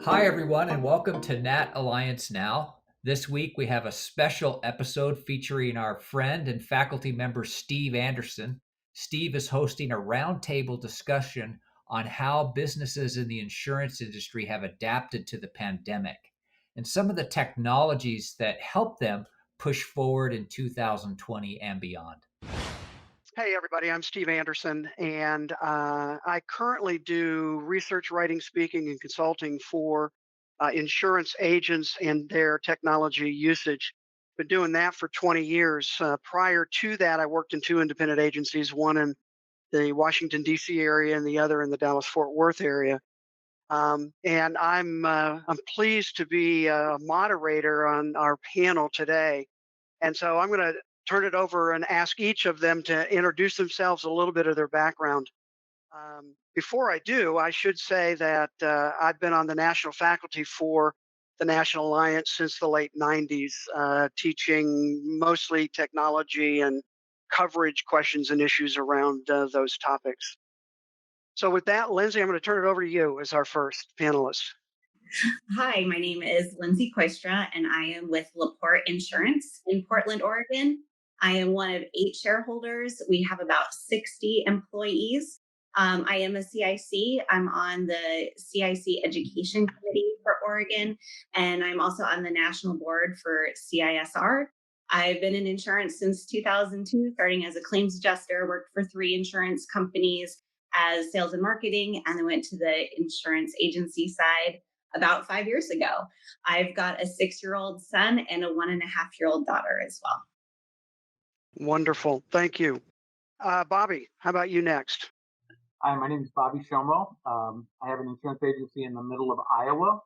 Hi, everyone, and welcome to Nat Alliance Now. This week, we have a special episode featuring our friend and faculty member, Steve Anderson. Steve is hosting a roundtable discussion on how businesses in the insurance industry have adapted to the pandemic and some of the technologies that help them push forward in 2020 and beyond. Hey, everybody, I'm Steve Anderson, and I currently do research, writing, speaking, and consulting for insurance agents and their technology usage. Been doing that for 20 years. Prior to that, I worked in two independent agencies, one in the Washington, D.C. area and the other in the Dallas-Fort Worth area. And I'm pleased to be a moderator on our panel today. And so I'm going to turn it over and ask each of them to introduce themselves, a little bit of their background. Before I do, I should say that I've been on the national faculty for the National Alliance since the late 90s, teaching mostly technology and coverage questions and issues around those topics. So with that, Lindsay, I'm going to turn it over to you as our first panelist. Hi, my name is Lindsay Koistra, and I am with Laporte Insurance in Portland, Oregon. I am one of 8 shareholders. We have about 60 employees. I am a CIC. I'm on the CIC Education Committee for Oregon, and I'm also on the national board for CISR. I've been in insurance since 2002, starting as a claims adjuster, worked for 3 insurance companies as sales and marketing, and then went to the insurance agency side about 5 years ago. I've got a 6-year-old son and a 1.5-year-old daughter as well. Wonderful. Thank you. Bobby, how about you next? Hi, my name is Bobby Shomo. I have an insurance agency in the middle of Iowa.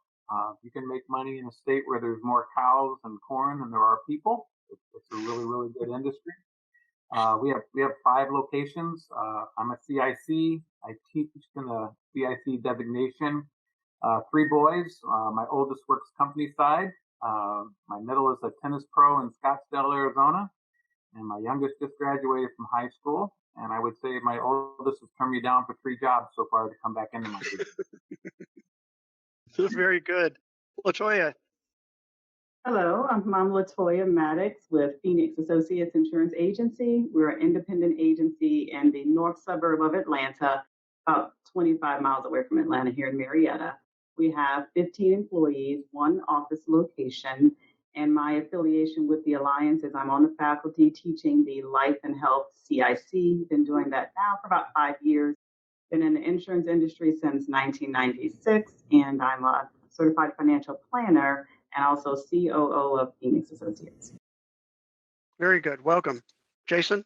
You can make money in a state where there's more cows and corn than there are people. It's a really, really good industry. We have 5 locations. I'm a CIC. I teach in the CIC designation. 3 boys. My oldest works company side. My middle is a tennis pro in Scottsdale, Arizona. And my youngest just graduated from high school. And I would say my oldest has turned me down for 3 jobs so far to come back into my business. Very good. Latoya. Hello, I'm Latoya Maddox with Phoenix Associates Insurance Agency. We're an independent agency in the north suburb of Atlanta, about 25 miles away from Atlanta here in Marietta. We have 15 employees, 1 office location, and my affiliation with the Alliance is I'm on the faculty teaching the Life and Health CIC. Been doing that now for about 5 years. Been in the insurance industry since 1996, and I'm a certified financial planner and also COO of Phoenix Associates. Very good. Welcome. Jason?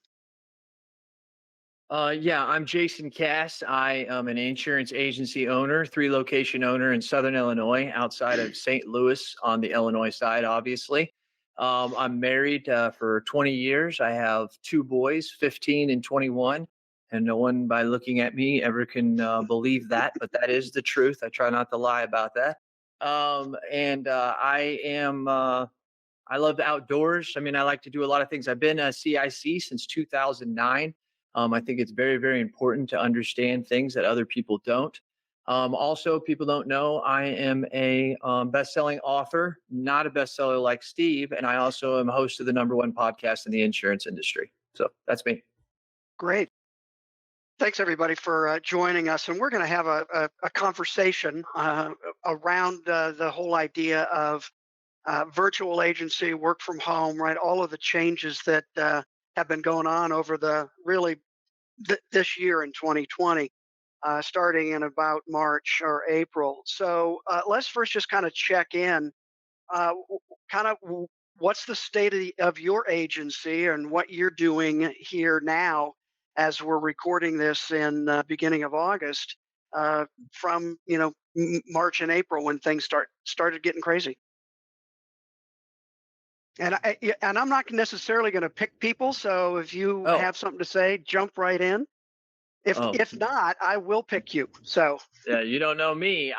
I'm Jason Cass. I am an insurance agency owner, 3-location owner in Southern Illinois, outside of St. Louis on the Illinois side, obviously. I'm married for 20 years. I have 2 boys, 15 and 21. And no one, by looking at me, ever can believe that, but that is the truth. I try not to lie about that. I love the outdoors. I mean, I like to do a lot of things. I've been a CIC since 2009. I think it's very, very important to understand things that other people don't. Also, people don't know I am a best-selling author, not a bestseller like Steve, and I also am host of the #1 podcast in the insurance industry. So that's me. Great. Thanks, everybody, for joining us. And we're going to have a conversation around the whole idea of virtual agency, work from home, right? All of the changes that have been going on over the this year in 2020, starting in about March or April. So let's first just kind of check in. What's the state of your agency and what you're doing here now as we're recording this in the beginning of August, from March and April when things started getting crazy. And I'm not necessarily going to pick people, so if you have something to say, jump right in. If not, I will pick you. So yeah, you don't know me.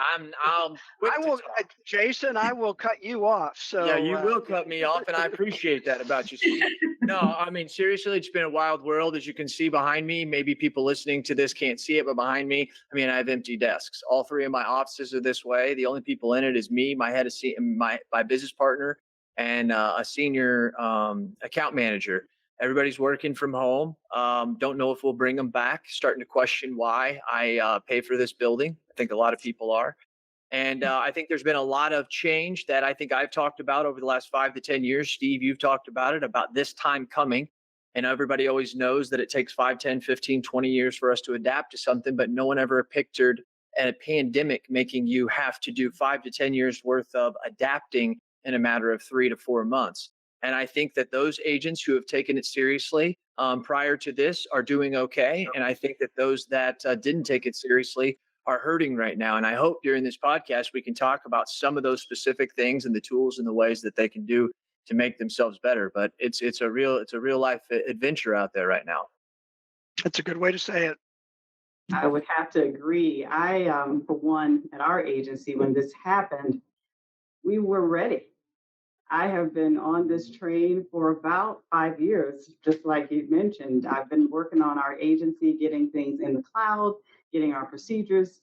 Jason. I will cut you off. So yeah, you will cut me off, and I appreciate that about you, Steve. No, I mean, seriously, it's been a wild world. As you can see behind me, maybe people listening to this can't see it, but behind me, I mean, I have empty desks. All three of my offices are this way. The only people in it is me, my head of my business partner, and a senior account manager. Everybody's working from home. Don't know if we'll bring them back. Starting to question why I pay for this building. I think a lot of people are. And I think there's been a lot of change that I think I've talked about over the last 5 to 10 years. Steve, you've talked about it, about this time coming. And everybody always knows that it takes 5, 10, 15, 20 years for us to adapt to something, but no one ever pictured a pandemic making you have to do 5 to 10 years worth of adapting in a matter of 3 to 4 months. And I think that those agents who have taken it seriously prior to this are doing okay. And I think that those that didn't take it seriously are hurting right now. And I hope during this podcast we can talk about some of those specific things and the tools and the ways that they can do to make themselves better. But it's a real life adventure out there right now. That's a good way to say it. I would have to agree. For one, at our agency, when this happened, we were ready. I have been on this train for about 5 years, just like you mentioned. I've been working on our agency, getting things in the cloud, getting our procedures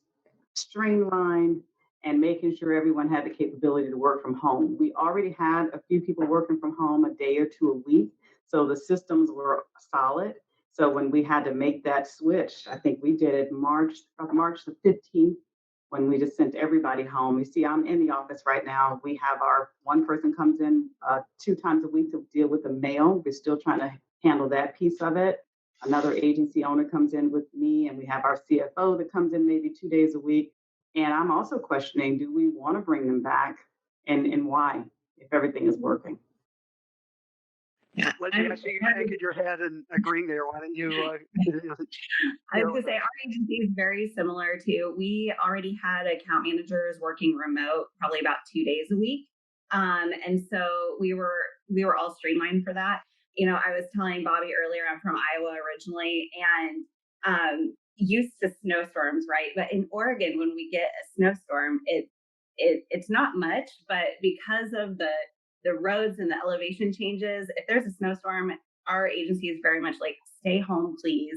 streamlined, and making sure everyone had the capability to work from home. We already had a few people working from home a day or two a week, so the systems were solid. So when we had to make that switch, I think we did it March the 15th, when we just sent everybody home. You see, I'm in the office right now. We have our one person comes in 2 times a week to deal with the mail. We're still trying to handle that piece of it. Another agency owner comes in with me, and we have our CFO that comes in maybe 2 days a week. And I'm also questioning, do we want to bring them back, and why, if everything is working? Yeah. Lindsay, I see you shaking your head and agreeing there. Why don't you? I was going to say, our agency is very similar to, we already had account managers working remote probably about 2 days a week. And so we were all streamlined for that. I was telling Bobby earlier, I'm from Iowa originally, and used to snowstorms, right? But in Oregon, when we get a snowstorm, it's not much, but because of the roads and the elevation changes, if there's a snowstorm, our agency is very much like, stay home, please,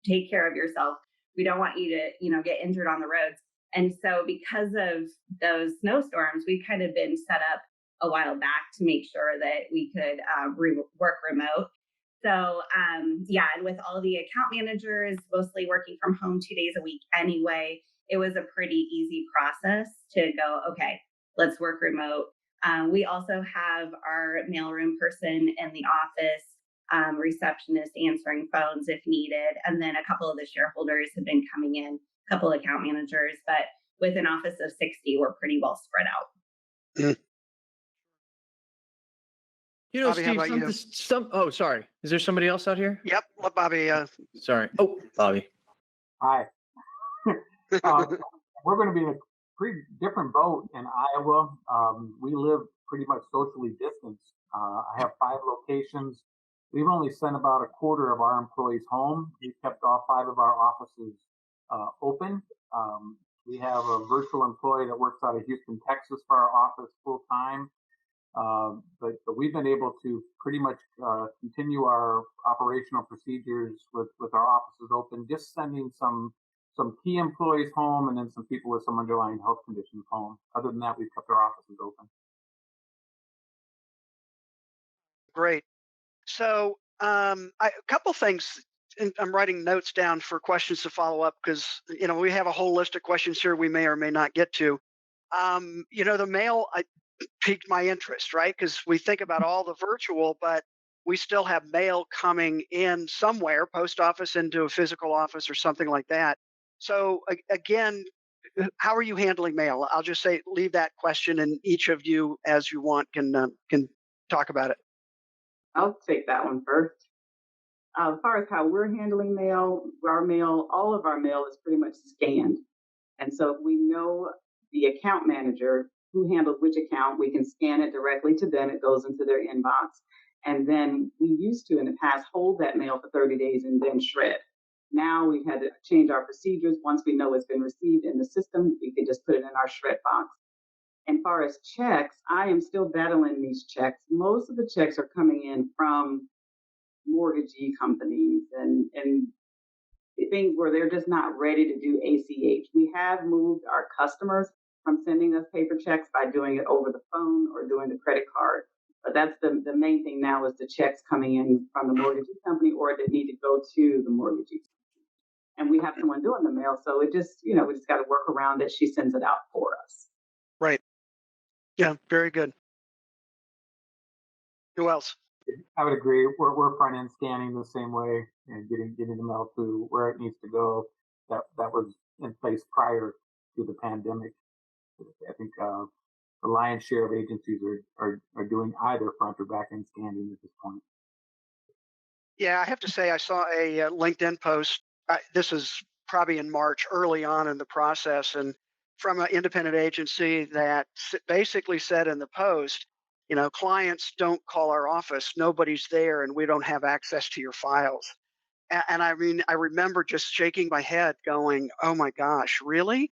take care of yourself. We don't want you to, get injured on the roads. And so because of those snowstorms, we've kind of been set up a while back to make sure that we could work remote. So yeah, and with all the account managers mostly working from home 2 days a week anyway, it was a pretty easy process to go, okay, let's work remote. We also have our mailroom person in the office, receptionist answering phones if needed. And then a couple of the shareholders have been coming in, a couple of account managers, but with an office of 60, we're pretty well spread out. Bobby, how Steve, about you? oh, sorry. Is there somebody else out here? Yep, let Bobby. Sorry. Oh, Bobby. Hi. We're going to be in a pretty different boat in Iowa. We live pretty much socially distanced. I have 5 locations. We've only sent about a quarter of our employees home. We've kept all 5 of our offices open. We have a virtual employee that works out of Houston, Texas for our office full time. But we've been able to pretty much continue our operational procedures with our offices open, just sending some key employees home and then some people with some underlying health conditions home. Other than that, we've kept our offices open. Great. So a couple things. And I'm writing notes down for questions to follow up because we have a whole list of questions here we may or may not get to. The mail piqued my interest, right? Because we think about all the virtual, but we still have mail coming in somewhere, post office into a physical office or something like that. So again, how are you handling mail? I'll just say, leave that question, and each of you, as you want, can talk about it. I'll take that one first. As far as how we're handling mail, all of our mail is pretty much scanned. And so if we know the account manager who handles which account, we can scan it directly to them. It goes into their inbox. And then we used to, in the past, hold that mail for 30 days and then shred. Now we've had to change our procedures. Once we know it's been received in the system, we can just put it in our shred box. And far as checks, I am still battling these checks. Most of the checks are coming in from mortgagee companies and things where they're just not ready to do ACH. We have moved our customers from sending us paper checks by doing it over the phone or doing the credit card. But that's the main thing now is the checks coming in from the mortgagee company or that need to go to the mortgagee. And we have someone doing the mail. So it just, we just got to work around it. She sends it out for us. Right. Yeah, very good. Who else? I would agree. We're front end scanning the same way and getting the mail to where it needs to go. That was in place prior to the pandemic. I think the lion's share of agencies are doing either front or back end scanning at this point. Yeah, I have to say, I saw a LinkedIn post. This is probably in March, early on in the process, and from an independent agency that basically said in the post, clients don't call our office, nobody's there, and we don't have access to your files. And I mean, I remember just shaking my head, going, "Oh my gosh, really?"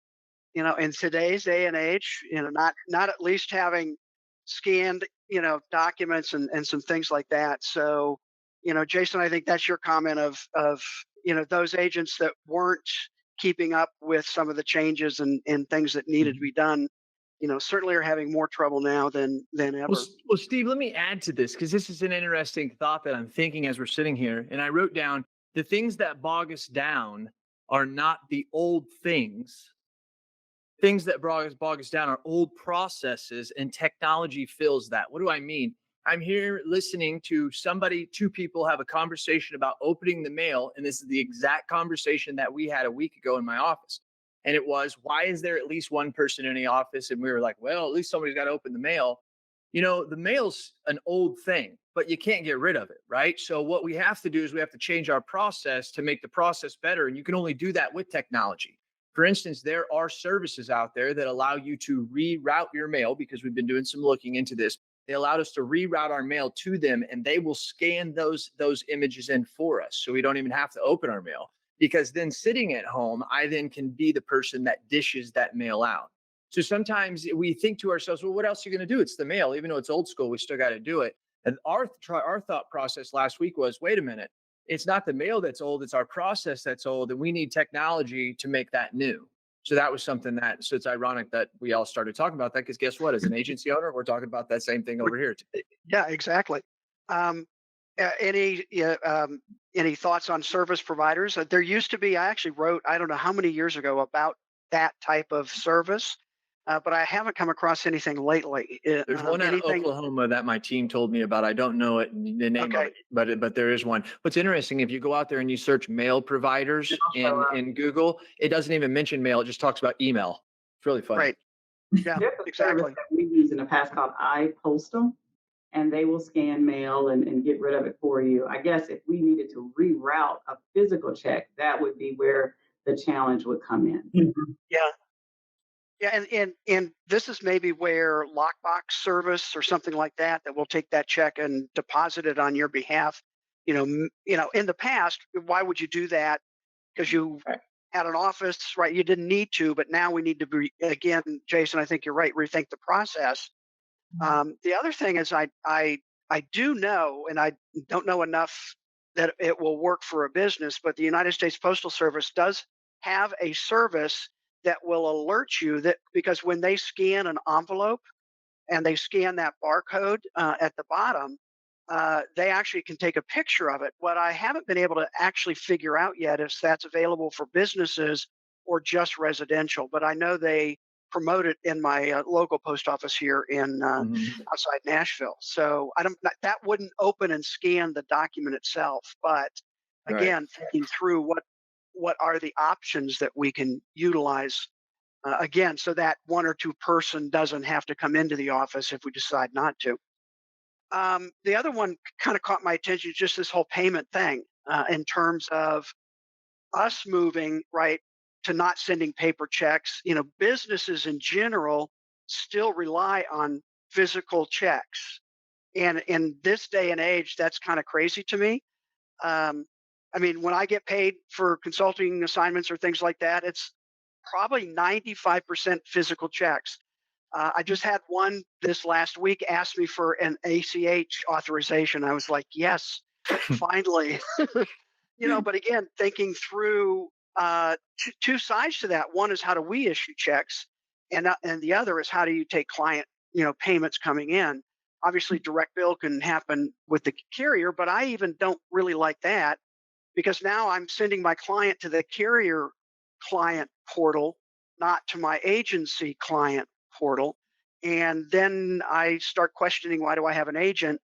In today's day and age, not at least having scanned, documents and some things like that. So, Jason, I think that's your comment of those agents that weren't keeping up with some of the changes and things that needed to Mhm. be done, certainly are having more trouble now than Well, ever. Steve, let me add to this because this is an interesting thought that I'm thinking as we're sitting here. And I wrote down the things that bog us down are not the old things. Things that bog us down are old processes, and technology fills that. What do I mean? I'm here listening to two people have a conversation about opening the mail. And this is the exact conversation that we had a week ago in my office. And it was, why is there at least one person in the office? And we were like, well, at least somebody's got to open the mail. The mail's an old thing, but you can't get rid of it, right? So what we have to do is we have to change our process to make the process better. And you can only do that with technology. For instance, there are services out there that allow you to reroute your mail because we've been doing some looking into this. They allowed us to reroute our mail to them, and they will scan those images in for us. So we don't even have to open our mail, because then sitting at home, I then can be the person that dishes that mail out. So sometimes we think to ourselves, well, what else are you going to do? It's the mail. Even though it's old school, we still got to do it. And our thought process last week was, wait a minute, it's not the mail that's old, it's our process that's old, and we need technology to make that new. So that was something so it's ironic that we all started talking about that, because guess what? As an agency owner, we're talking about that same thing over here too. Yeah, exactly. Um, any thoughts on service providers? There used to be. I actually wrote, I don't know how many years ago, about that type of service, but I haven't come across anything lately. There's one out of Anything? Oklahoma that my team told me about. I don't know the name of Okay. it, but there is one. What's interesting, if you go out there and you search mail providers in Google, it doesn't even mention mail. It just talks about email. It's really funny. Right. Yeah. There's a service Exactly. that we've used in the past called iPostal, and they will scan mail and get rid of it for you. I guess if we needed to reroute a physical check, that would be where the challenge would come in. Yeah. Yeah, and this is maybe where lockbox service or something like that will take that check and deposit it on your behalf. In the past, why would you do that? Because you Right. had an office, right? You didn't need to, but now we need to be, again, Jason. I think you're right. Rethink the process. The other thing is, I do know, and I don't know enough that it will work for a business, but the United States Postal Service does have a service that will alert you that, because when they scan an envelope and they scan that barcode at the bottom, they actually can take a picture of it. What I haven't been able to actually figure out yet is that's available for businesses or just residential. But I know they promote it in my local post office here in Mhm. outside Nashville. So I don't that wouldn't open and scan the document itself, but Right. again, thinking through what are the options that we can utilize again, so that one or two person doesn't have to come into the office if we decide not to. The other one kind of caught my attention, just this whole payment thing in terms of us moving right to not sending paper checks. Businesses in general still rely on physical checks, and in this day and age, that's kind of crazy to me. Um, I mean, when I get paid for consulting assignments or things like that, it's probably 95% physical checks. I just had one this last week ask me for an ACH authorization. I was like, yes. finally. But again, thinking through two sides to that. One is how do we issue checks, and the other is how do you take client payments coming in. Obviously, direct bill can happen with the carrier, but I even don't really like that because now I'm sending my client to the carrier client portal, not to my agency client portal. And then I start questioning, why do I have an agent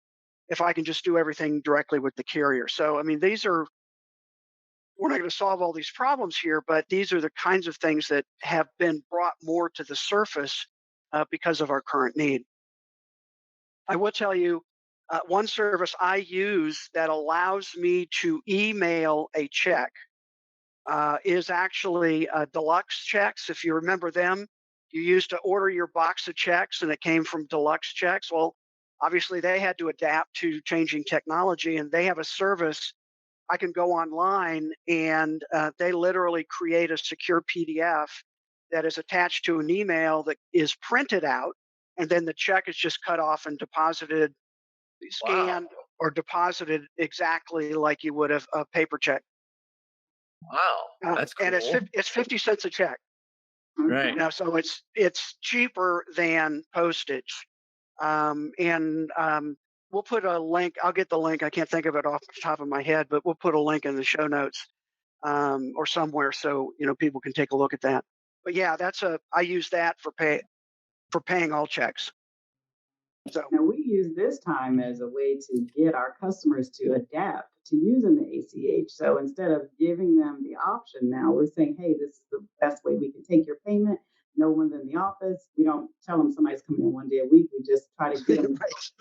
if I can just do everything directly with the carrier? So, I mean, we're not going to solve all these problems here, but these are the kinds of things that have been brought more to the surface because of our current need. I will tell you, one service I use that allows me to email a check is actually Deluxe Checks. If you remember them, you used to order your box of checks and it came from Deluxe Checks. Well, obviously, they had to adapt to changing technology, and they have a service. I can go online and they literally create a secure PDF that is attached to an email that is printed out, and then the check is just cut off and deposited, Wow. scanned, or deposited exactly like you would have a paper check. Wow. That's And cool. it's 50 cents a check. Right. So it's cheaper than postage. And we'll put a link. I'll get the link. I can't think of it off the top of my head, but we'll put a link in the show notes or somewhere so people can take a look at that. But yeah, I use that for paying all checks. So Now, we use this time as a way to get our customers to adapt to using the ACH. So instead of giving them the option, now we're saying, hey, this is the best way we can take your payment. No one's in the office. We don't tell them somebody's coming in 1 day a week. We just try to get them right.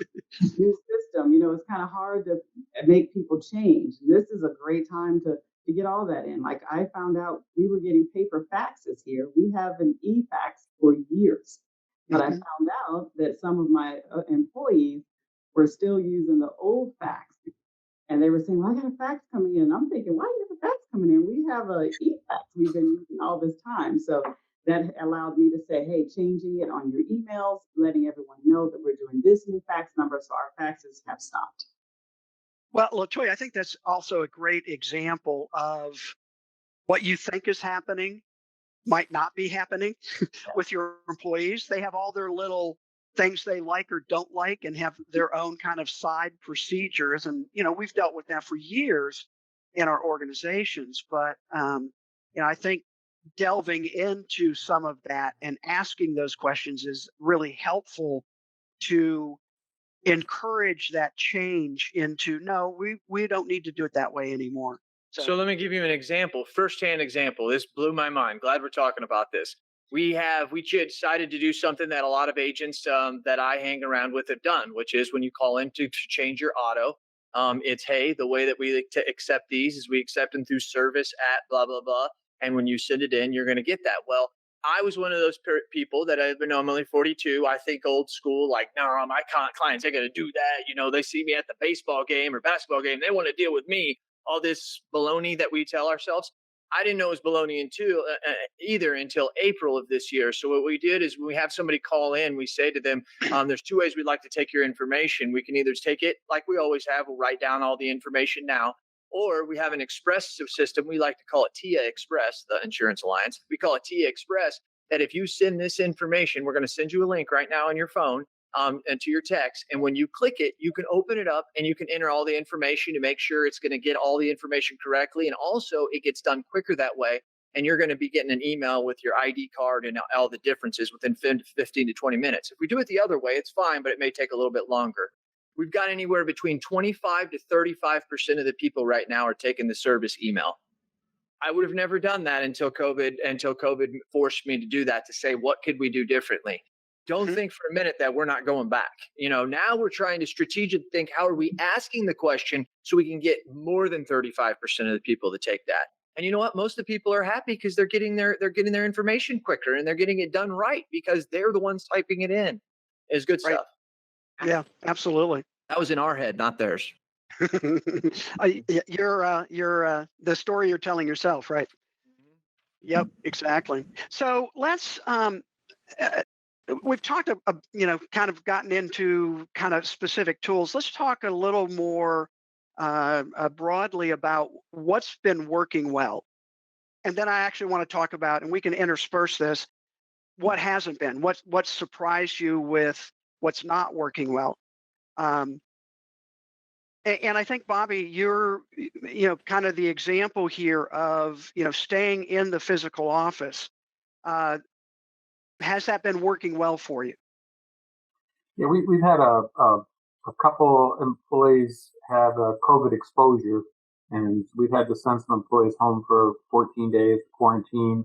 new system. It's kind of hard to make people change. This is a great time to get all that in. Like, I found out we were getting paper faxes here. We have an e-fax for years, but I Mhm. found out that some of my employees were still using the old fax, and they were saying, "Well, I got a fax coming in." I'm thinking, "Why do you have a fax coming in? We have a e-fax we've been using all this time." So that allowed me to say, "Hey, changing it on your emails, letting everyone know that we're doing this new fax number, so our faxes have stopped." Well, Latoya, I think that's also a great example of what you think is happening might not be happening with your employees. They have all their little things they like or don't like and have their own kind of side procedures. And, we've dealt with that for years in our organizations. But, I think delving into some of that and asking those questions is really helpful to encourage that change into, no, we don't need to do it that way anymore. So, So let me give you an example, firsthand example. This blew my mind. Glad we're talking about this. We decided to do something that a lot of agents that I hang around with have done, which is when you call in to change your auto, it's, hey, the way that we like to accept these is we accept them through service at blah blah blah, and when you send it in, you're going to get that. Well, I was one of those people that I've been. I'm only 42. I think old school, like, no, my clients, they got to do that. They see me at the baseball game or basketball game, they want to deal with me, all this baloney that we tell ourselves. I didn't know it was baloney either until April of this year. So what we did is when we have somebody call in, we say to them, there's two ways we'd like to take your information. We can either take it like we always have, we'll write down all the information now, or we have an express system. We like to call it TIA Express, the Insurance Alliance. We call it TIA Express, that if you send this information, we're going to send you a link right now on your phone and to your text. And when you click it, you can open it up and you can enter all the information to make sure it's going to get all the information correctly. And also, it gets done quicker that way. And you're going to be getting an email with your ID card and all the differences within 15 to 20 minutes. If we do it the other way, it's fine, but it may take a little bit longer. We've got anywhere between 25 to 35% of the people right now are taking the service email. I would have never done that until COVID forced me to do that, to say, what could we do differently? Don't mhm, think for a minute that we're not going back. Now we're trying to strategically think, how are we asking the question so we can get more than 35% of the people to take that? And you know what? Most of the people are happy because they're getting their information quicker and they're getting it done right because they're the ones typing it in. It's good right. stuff. Yeah, absolutely. That was in our head, not theirs. You're the story you're telling yourself, right? Yep, exactly. So uh, we've talked, kind of gotten into kind of specific tools. Let's talk a little more broadly about what's been working well. And then I actually want to talk about, and we can intersperse this, what hasn't been, what surprised you with what's not working well. Um, and I think, Bobby, you're, kind of the example here of, staying in the physical office. Uh, has that been working well for you? Yeah, we've had a couple employees have a COVID exposure, and we've had to send some employees home for 14 days quarantine.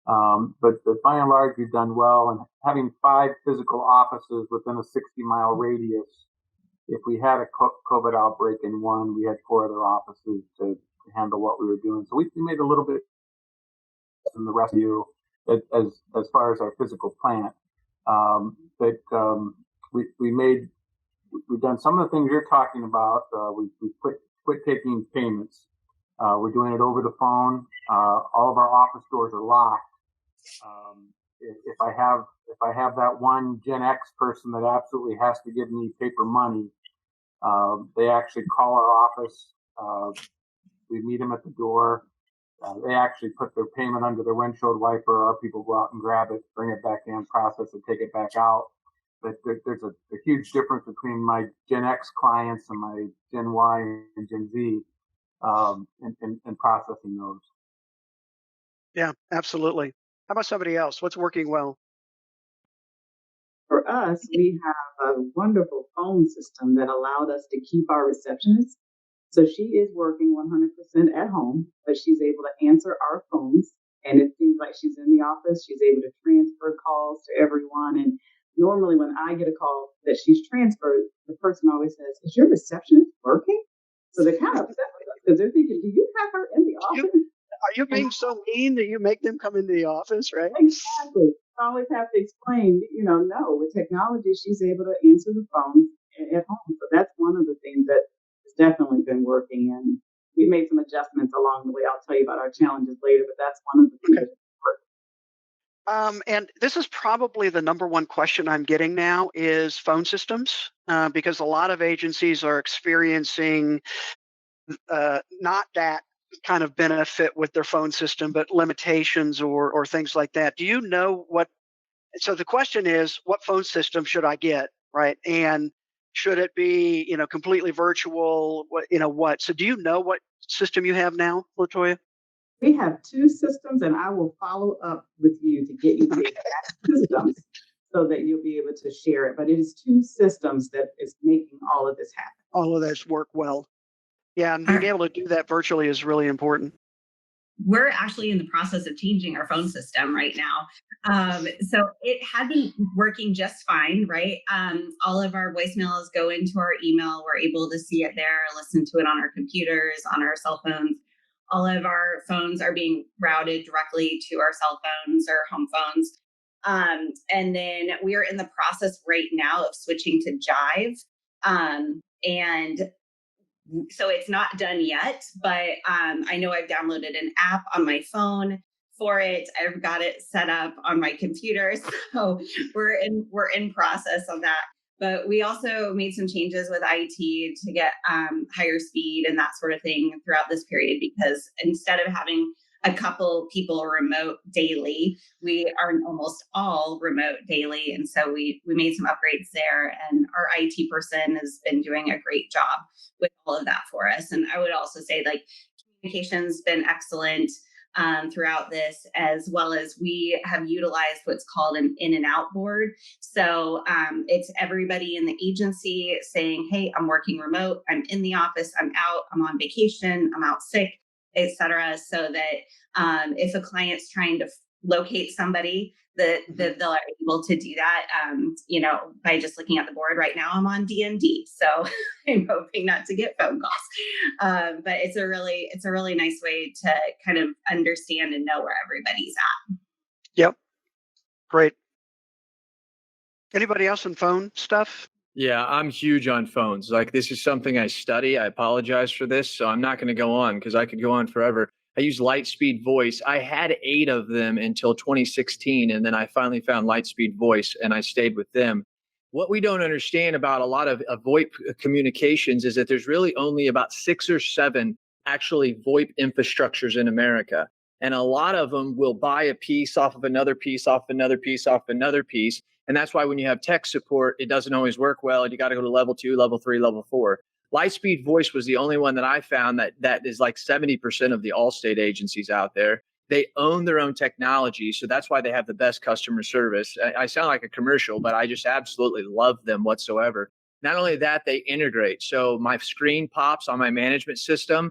But by and large, we've done well. And having 5 physical offices within a 60-mile radius, if we had a COVID outbreak in one, we had 4 other offices to handle what we were doing. So we made a little bit in the rest of you as far as our physical plant. But we've done some of the things you're talking about. We quit taking payments. We're doing it over the phone. All of our office doors are locked. If I have that one Gen X person that absolutely has to give me paper money, they actually call our office. We meet them at the door. They actually put their payment under their windshield wiper. Our people go out and grab it, bring it back in, process it, take it back out. But there's a huge difference between my Gen X clients and my Gen Y and Gen Z in processing those. Yeah, absolutely. How about somebody else? What's working well? For us, we have a wonderful phone system that allowed us to keep our receptionist. So she is working 100% at home, but she's able to answer our phones. And it seems like she's in the office. She's able to transfer calls to everyone. And normally, when I get a call that she's transferred, the person always says, "Is your receptionist working?" So they're kind of upset with us because they're thinking, "Do you have her in the office?" Are you being so mean that you make them come into the office, right? Exactly. I always have to explain, no, with technology, she's able to answer the phone at home. So that's one of the things that has definitely been working. And we made some adjustments along the way. I'll tell you about our challenges later, but that's one of the things Okay. that worked. And this is probably the number one question I'm getting now is phone systems, because a lot of agencies are experiencing not that kind of benefit with their phone system, but limitations or things like that. Do you know what? So the question is, what phone system should I get, right? And should it be, completely virtual? What? So do you know what system you have now, Latoya? We have 2 systems, and I will follow up with you to get you the exact systems so that you'll be able to share it. But it is 2 systems that is making all of this happen. All of this work well. Yeah, and being able to do that virtually is really important. We're actually in the process of changing our phone system right now. So it had been working just fine, right? All of our voicemails go into our email. We're able to see it there, listen to it on our computers, on our cell phones. All of our phones are being routed directly to our cell phones or home phones. And then we are in the process right now of switching to Jive. And so it's not done yet, but I know I've downloaded an app on my phone for it. I've got it set up on my computer, so we're in process of that. But we also made some changes with IT to get higher speed and that sort of thing throughout this period, because instead of having a couple people remote daily, we are almost all remote daily. And so we made some upgrades there, and our IT person has been doing a great job with all of that for us. And I would also say, like, communication's been excellent throughout this, as well as we have utilized what's called an in and out board. So it's everybody in the agency saying, "Hey, I'm working remote, I'm in the office, I'm out, I'm on vacation, I'm out sick," etc. So that if a client's trying to locate somebody, that they're able to do that, by just looking at the board. Right now, I'm on DMD, so I'm hoping not to get phone calls. But it's a really nice way to kind of understand and know where everybody's at. Yep. Great. Anybody else in phone stuff? Yeah, I'm huge on phones. Like, this is something I study. I apologize for this, so I'm not going to go on because I could go on forever. I use Lightspeed Voice. I had 8 of them until 2016, and then I finally found Lightspeed Voice, and I stayed with them. What we don't understand about a lot of VoIP communications is that there's really only about 6 or 7 actually VoIP infrastructures in America. And a lot of them will buy a piece off of another piece, off another piece, off another piece. And that's why when you have tech support, it doesn't always work well. And you got to go to level 2, level 3, level 4. Lightspeed Voice was the only one that I found that is like 70% of the Allstate agencies out there. They own their own technology. So that's why they have the best customer service. I sound like a commercial, but I just absolutely love them whatsoever. Not only that, they integrate. So my screen pops on my management system.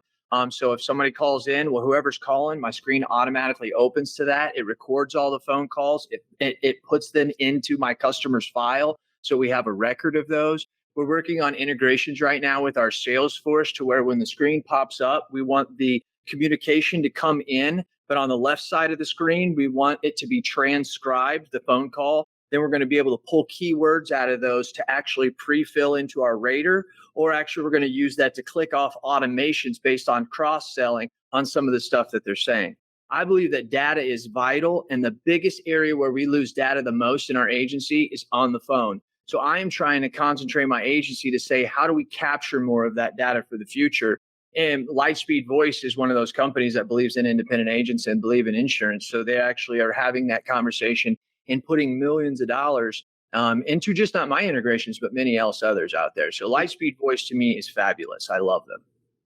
So if somebody calls in, well, whoever's calling, my screen automatically opens to that. It records all the phone calls. It puts them into my customer's file. So we have a record of those. We're working on integrations right now with our Salesforce to where when the screen pops up, we want the communication to come in, but on the left side of the screen, we want it to be transcribed, the phone call. Then we're going to be able to pull keywords out of those to actually pre-fill into our rater, or actually we're going to use that to click off automations based on cross-selling on some of the stuff that they're saying. I believe that data is vital, and the biggest area where we lose data the most in our agency is on the phone. So I am trying to concentrate my agency to say, how do we capture more of that data for the future? And Lightspeed Voice is one of those companies that believes in independent agents and believe in insurance. So they actually are having that conversation and putting millions of dollars into just not my integrations, but many else others out there. So Lightspeed Voice to me is fabulous. I love them.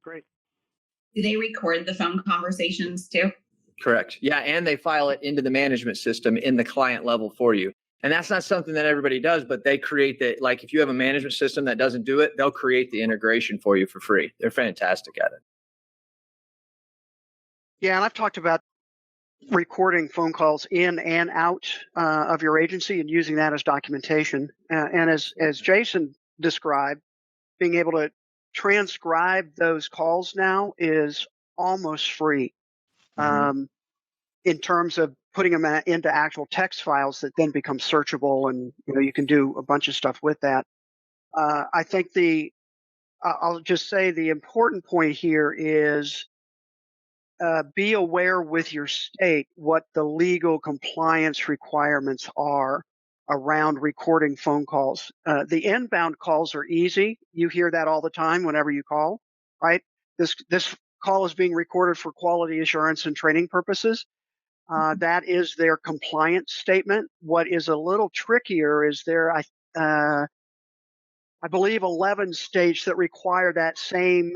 Great. Do they record the phone conversations too? Correct. Yeah. And they file it into the management system in the client level for you. And that's not something that everybody does, but they create that. Like if you have a management system that doesn't do it, they'll create the integration for you for free. They're fantastic at it. Yeah, and I've talked about recording phone calls in and out of your agency and using that as documentation. And as Jason described, being able to transcribe those calls now is almost free. In terms of putting them into actual text files that then become searchable, and you can do a bunch of stuff with that. I think I'll just say the important point here is be aware with your state what the legal compliance requirements are around recording phone calls. The inbound calls are easy. You hear that all the time whenever you call, right? This call is being recorded for quality assurance and training purposes. That is their compliance statement. What is a little trickier is I believe 11 states that require that same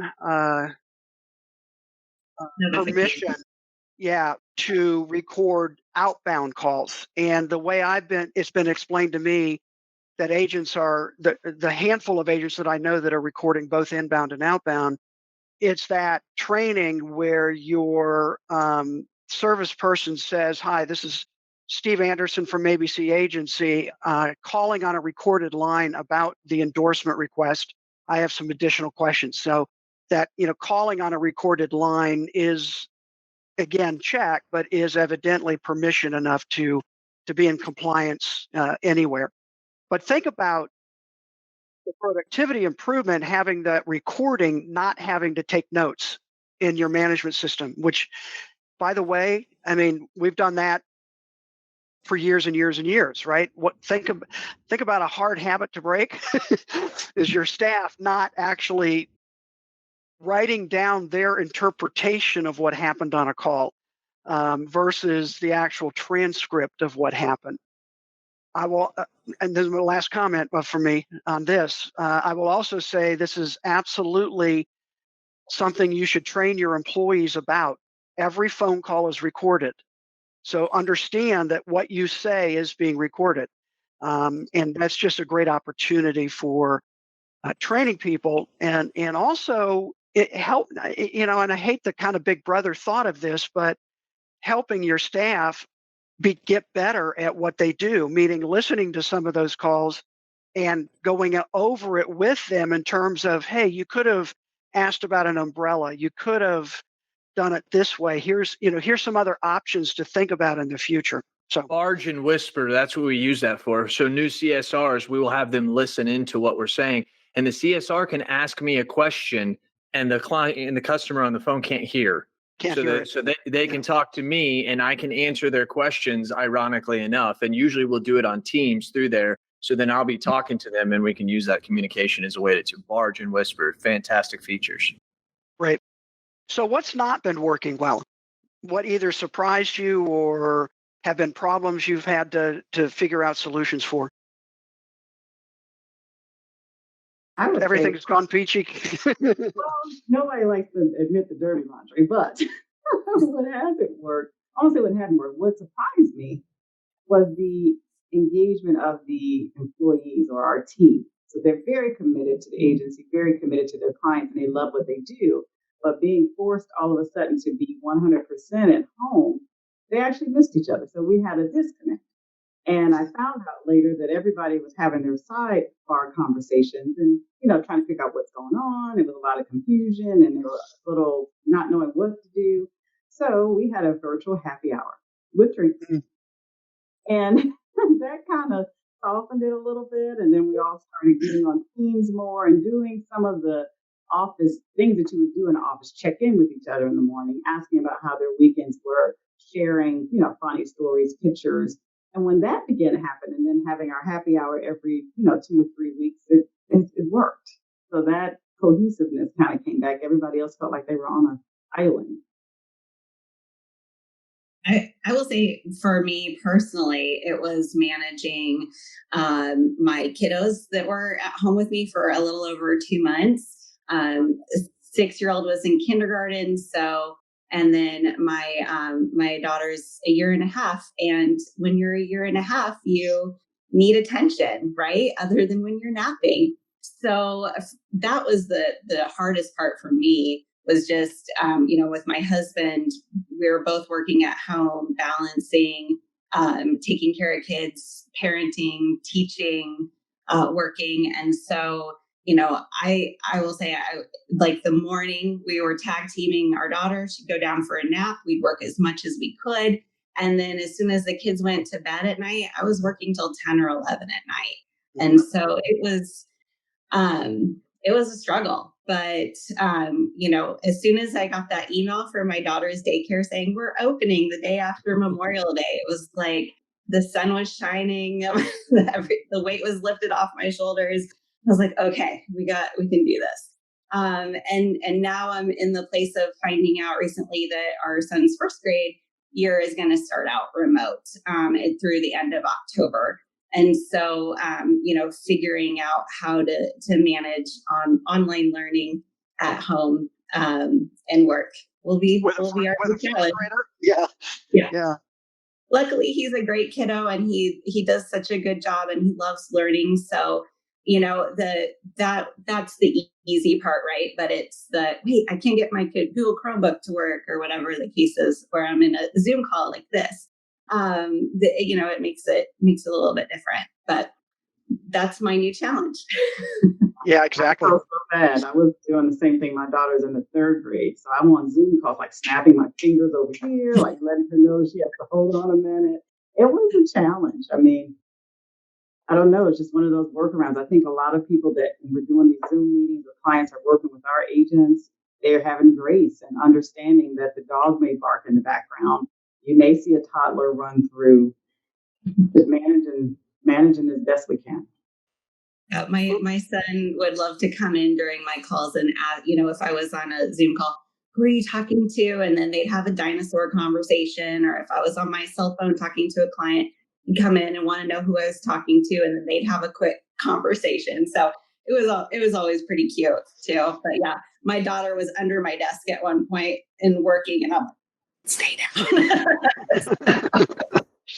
permission, to record outbound calls. And the way it's been explained to me that agents are the handful of agents that I know that are recording both inbound and outbound. It's that training where your service person says, "Hi, this is Steve Anderson from ABC Agency, calling on a recorded line about the endorsement request. I have some additional questions." So that, calling on a recorded line is, again, check, but is evidently permission enough to be in compliance anywhere. But think about the productivity improvement, having that recording, not having to take notes in your management system, which, by the way, I mean, we've done that for years and years and years, right? Think about a hard habit to break is your staff not actually writing down their interpretation of what happened on a call versus the actual transcript of what happened. I will, and this is my last comment for me on this. I will also say this is absolutely something you should train your employees about. Every phone call is recorded. So understand that what you say is being recorded. And that's just a great opportunity for training people. And also it help, and I hate the kind of big brother thought of this, but helping your staff get better at what they do, meaning listening to some of those calls and going over it with them in terms of, hey, you could have asked about an umbrella. You could have done it this way. Here's some other options to think about in the future. So Barge and whisper, that's what we use that for. So new CSRs, we will have them listen into what we're saying. And the CSR can ask me a question and the client and the customer on the phone can't hear. So they can talk to me and I can answer their questions, ironically enough. And usually we'll do it on Teams through there. So then I'll be talking to them and we can use that communication as a way to barge and whisper. Fantastic features. Right. So what's not been working well? What either surprised you or have been problems you've had to figure out solutions for? I would say, Everything's gone peachy. well, nobody likes to admit the dirty laundry, but what hasn't worked, I won't say what hasn't worked. What surprised me was the engagement of the employees or our team. So they're very committed to the agency, very committed to their clients, and they love what they do. But being forced all of a sudden to be 100% at home, they actually missed each other. So we had a disconnect. And I found out later that everybody was having their sidebar conversations and, trying to figure out what's going on. There was a lot of confusion and they were a little not knowing what to do. So we had a virtual happy hour with drinks. And that kind of softened it a little bit. And then we all started getting on Teams more and doing some of the office things that you would do in the office, check in with each other in the morning, asking about how their weekends were, sharing, funny stories, pictures. And when that began to happen, and then having our happy hour every, 2 to 3 weeks, it worked. So that cohesiveness kind of came back. Everybody else felt like they were on an island. I will say for me personally, it was managing my kiddos that were at home with me for a little over 2 months. 6-year-old was in kindergarten, and then my daughter's a year and a half. And when you're a year and a half, you need attention, right? Other than when you're napping. So that was the hardest part for me was just, with my husband, we were both working at home, balancing, taking care of kids, parenting, teaching, working. And so, I will say, like the morning we were tag teaming our daughter, she'd go down for a nap. We'd work as much as we could. And then as soon as the kids went to bed at night, I was working till 10 or 11 at night. And so it was a struggle, but as soon as I got that email from my daughter's daycare saying we're opening the day after Memorial Day, it was like the sun was shining, the weight was lifted off my shoulders. I was like, okay, we can do this. And now I'm in the place of finding out recently that our son's first grade year is going to start out remote through the end of October. And so, figuring out how to manage online learning at home and work will be our challenge. Yeah. Yeah. Luckily, he's a great kiddo and he does such a good job and he loves learning. So, that's the easy part, right? But it's wait, I can't get my Google Chromebook to work or whatever the case is, where I'm in a Zoom call like this. It makes it a little bit different, but that's my new challenge. Yeah, exactly. I felt so bad. I was doing the same thing. My daughter's in the 3rd grade, so I'm on Zoom calls, like snapping my fingers over here, like letting her know she has to hold on a minute. It was a challenge. I mean, I don't know. It's just one of those workarounds. I think a lot of people that when we're doing these Zoom meetings or clients are working with our agents, they're having grace and understanding that the dog may bark in the background. You may see a toddler run through, but managing as best we can. My son would love to come in during my calls and ask, if I was on a Zoom call, who are you talking to? And then they'd have a dinosaur conversation. Or if I was on my cell phone talking to a client, he'd come in and want to know who I was talking to, and then they'd have a quick conversation. So it was always pretty cute too. But yeah, my daughter was under my desk at one point and working, and I'm like, stay down.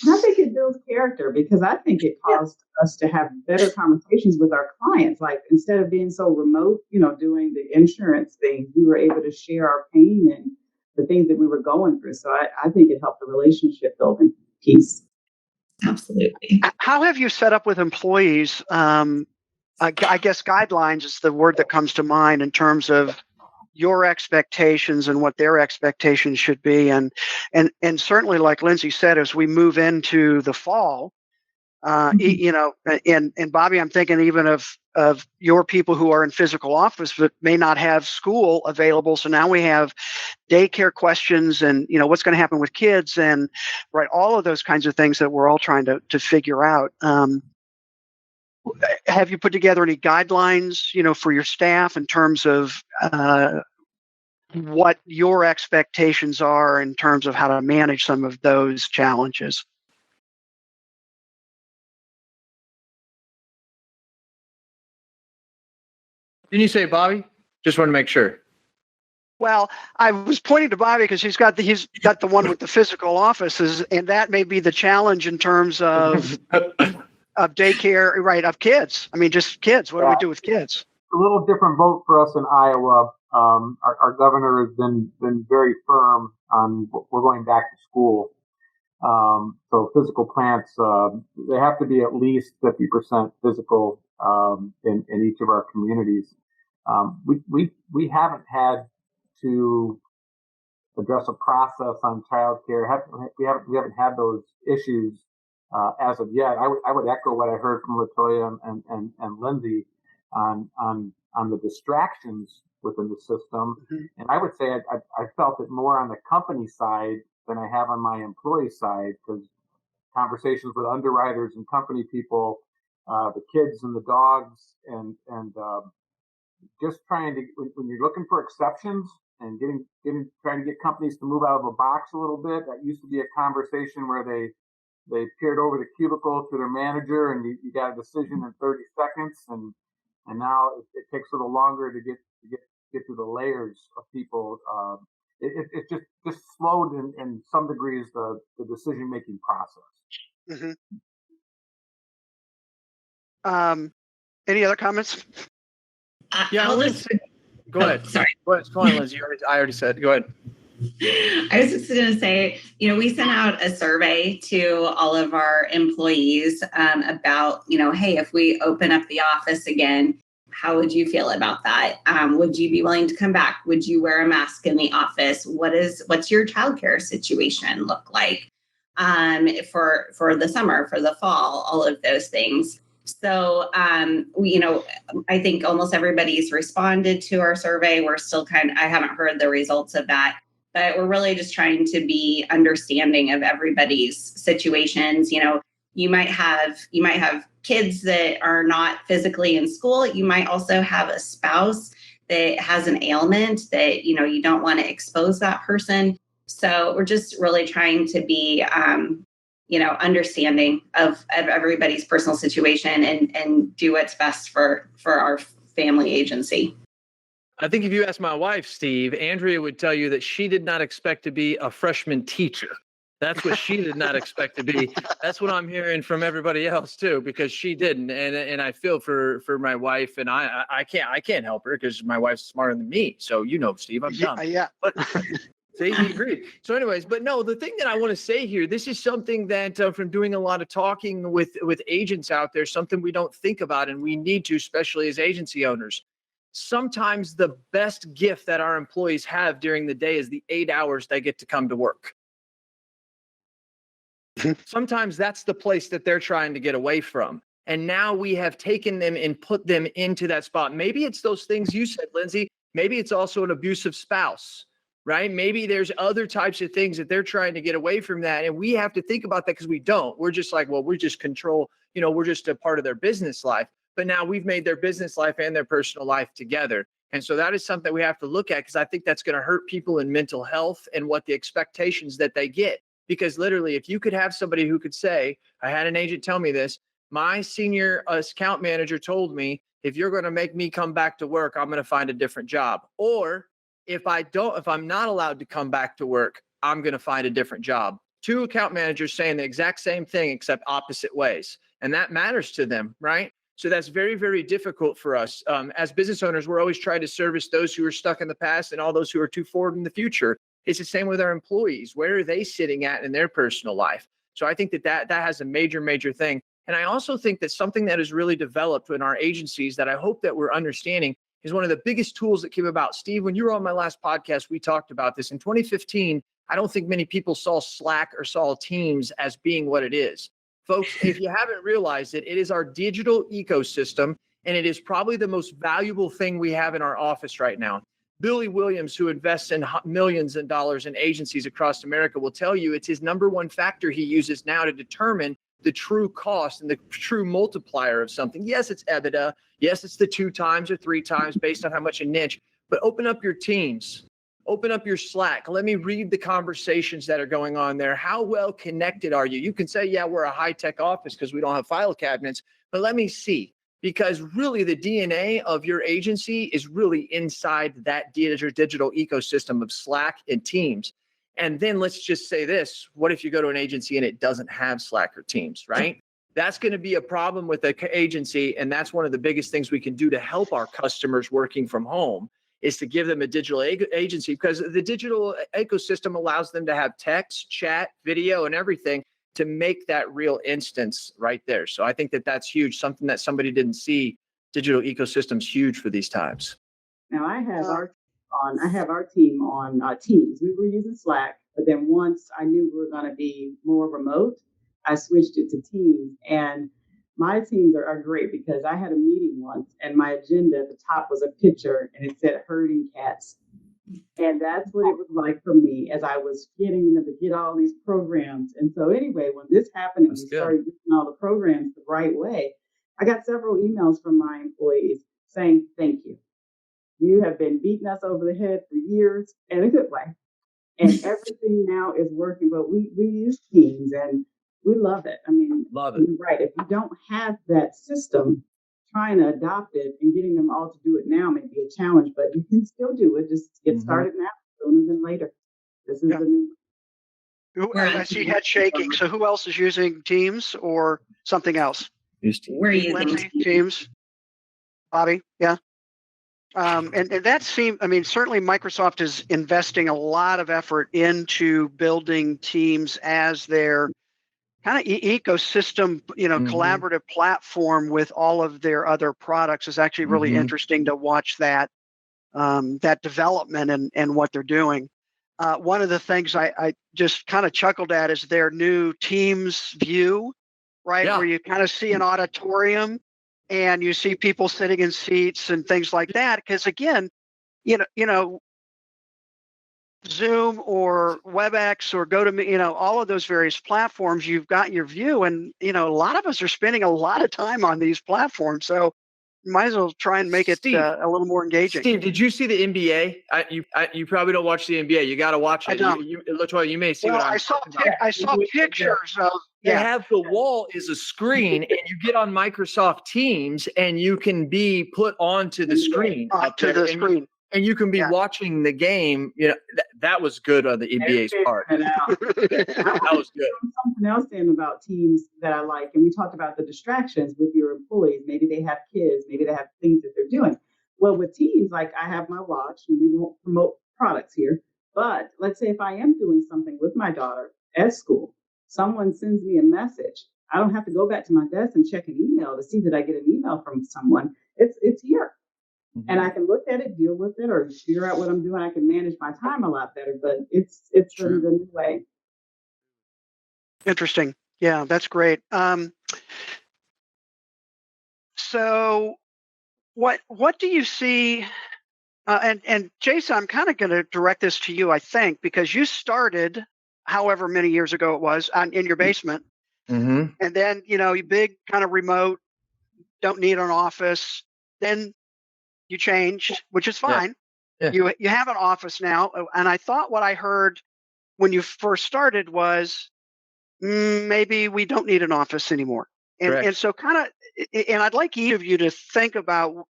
I think it builds character because I think it caused us to have better conversations with our clients. Like instead of being so remote, doing the insurance thing, we were able to share our pain and the things that we were going through. So I think it helped the relationship building piece. Absolutely. How have you set up with employees? I guess guidelines is the word that comes to mind in terms of your expectations and what their expectations should be. And certainly, like Lindsay said, as we move into the fall, and Bobby, I'm thinking even of your people who are in physical office but may not have school available. So now we have daycare questions and, what's going to happen with kids and right, all of those kinds of things that we're all trying to figure out. have you put together any guidelines, for your staff in terms of what your expectations are in terms of how to manage some of those challenges? Didn't you say Bobby? Just want to make sure. Well, I was pointing to Bobby because he's got the one with the physical offices, and that may be the challenge in terms of daycare, right? Of kids. I mean, just kids. What do we do with kids? A little different vote for us in Iowa. Our governor has been very firm on we're going back to school. So physical plants, they have to be at least 50% physical in each of our communities. We haven't had to address a process on childcare. We haven't had those issues as of yet. I would echo what I heard from Latoya and Lindsay on the distractions within the system. Mm-hmm. And I would say I felt it more on the company side than I have on my employee side, because conversations with underwriters and company people, the kids and the dogs, and just trying to, when you're looking for exceptions and trying to get companies to move out of a box a little bit. That used to be a conversation where they peered over the cubicle to their manager and you got a decision in 30 seconds, and now it takes a little longer to get to the layers of people. It just slowed in some degrees the decision making process. Mm-hmm. Any other comments? Yeah, go ahead. Sorry. Go on, Lindsay. I already said. Go ahead. I was just going to say, we sent out a survey to all of our employees about, hey, if we open up the office again, how would you feel about that? Would you be willing to come back? Would you wear a mask in the office? What's your childcare situation look like for the summer, for the fall, all of those things. So, I think almost everybody's responded to our survey. We're still I haven't heard the results of that, but we're really just trying to be understanding of everybody's situations. You might have kids that are not physically in school. You might also have a spouse that has an ailment that, you don't want to expose that person. So we're just really trying to be, understanding of everybody's personal situation and do what's best for our family agency. I think if you ask my wife, Steve, Andrea would tell you that she did not expect to be a freshman teacher. That's what she did not expect to be. That's what I'm hearing from everybody else too, because she didn't. And I feel for my wife, and I can't help her because my wife's smarter than me. So, Steve, I'm dumb. Yeah. But see, he agreed. So anyways, but no, the thing that I want to say here, this is something that from doing a lot of talking with agents out there, something we don't think about, and we need to, especially as agency owners. Sometimes the best gift that our employees have during the day is the 8 hours they get to come to work. Sometimes that's the place that they're trying to get away from. And now we have taken them and put them into that spot. Maybe it's those things you said, Lindsay. Maybe it's also an abusive spouse, right? Maybe there's other types of things that they're trying to get away from that. And we have to think about that because we don't. We're just like, well, we just control, we're just a part of their business life. But now we've made their business life and their personal life together. And so that is something we have to look at, because I think that's going to hurt people in mental health and what the expectations that they get. Because literally, if you could have somebody who could say, I had an agent tell me this, my senior account manager told me, if you're going to make me come back to work, I'm going to find a different job. Or if I'm not allowed to come back to work, I'm going to find a different job. 2 account managers saying the exact same thing, except opposite ways. And that matters to them, right? So that's very, very difficult for us. As business owners, we're always trying to service those who are stuck in the past and all those who are too forward in the future. It's the same with our employees. Where are they sitting at in their personal life? So I think that has a major, major thing. And I also think that something that has really developed in our agencies that I hope that we're understanding is one of the biggest tools that came about. Steve, when you were on my last podcast, we talked about this. In 2015, I don't think many people saw Slack or saw Teams as being what it is. Folks, if you haven't realized it, it is our digital ecosystem, and it is probably the most valuable thing we have in our office right now. Billy Williams, who invests in millions of dollars in agencies across America, will tell you it's his number one factor he uses now to determine the true cost and the true multiplier of something. Yes, it's EBITDA. Yes, it's the 2 times or 3 times based on how much a niche, but open up your teams, open up your Slack. Let me read the conversations that are going on there. How well connected are you? You can say, yeah, we're a high-tech office because we don't have file cabinets, but let me see. Because really the DNA of your agency is really inside that digital ecosystem of Slack and Teams. And then let's just say this, what if you go to an agency and it doesn't have Slack or Teams, right? That's going to be a problem with the agency. And that's one of the biggest things we can do to help our customers working from home is to give them a digital agency, because the digital ecosystem allows them to have text, chat, video, and everything to make that real instance right there. So I think that that's huge, something that somebody didn't see. Digital ecosystem's huge for these times. Now I have our team on Teams. We were using Slack, but then once I knew we were going to be more remote, I switched it to Teams. And my teams are great because I had a meeting once and my agenda at the top was a picture and it said herding cats. And that's what it was like for me as I was getting to get all these programs. And so anyway, when this happened and we started getting all the programs the right way, I got several emails from my employees saying, thank you. You have been beating us over the head for years in a good way. And everything now is working, but we use Teams and we love it. I mean, love it. You're right. If you don't have that system, trying to adopt it and getting them all to do it now may be a challenge, but you can still do it. Just get started now, sooner than later. This is the new. I see head shaking. So who else is using Teams or something else? We're using Teams. Bobby, yeah. And that seems, I mean, certainly Microsoft is investing a lot of effort into building Teams as their kind of ecosystem, collaborative platform with all of their other products. Is actually really interesting to watch that development and what they're doing. One of the things I just kind of chuckled at is their new Teams view, right? Yeah. Where you kind of see an auditorium and you see people sitting in seats and things like that. Because again, Zoom or WebEx or GoToMeeting, all of those various platforms, you've got your view, and a lot of us are spending a lot of time on these platforms, so you might as well try and make it a little more engaging. Steve, did you see the NBA? You probably don't watch the NBA. You got to watch it. I don't. Latoya, you may see what I'm talking about. I saw pictures of. They have the wall is a screen, and you get on Microsoft Teams, and you can be put onto the screen. Screen. And you can be watching the game. That was good on the NBA's part. That was good. Something else in about Teams that I like, and we talked about the distractions with your employees. Maybe they have kids, maybe they have things that they're doing. Well, with Teams, like I have my watch, and we won't promote products here, but let's say if I am doing something with my daughter at school, someone sends me a message. I don't have to go back to my desk and check an email to see that I get an email from someone. It's here. And I can look at it, deal with it, or figure out what I'm doing. I can manage my time a lot better, but it's the new way. Interesting. Yeah, that's great. So what do you see? And Jason, I'm kind of going to direct this to you, I think, because you started however many years ago it was in your basement. And then, you big kind of remote, don't need an office. Then you changed, which is fine. Yeah. You have an office now. And I thought what I heard when you first started was maybe we don't need an office anymore. And so and I'd like each of you to think about,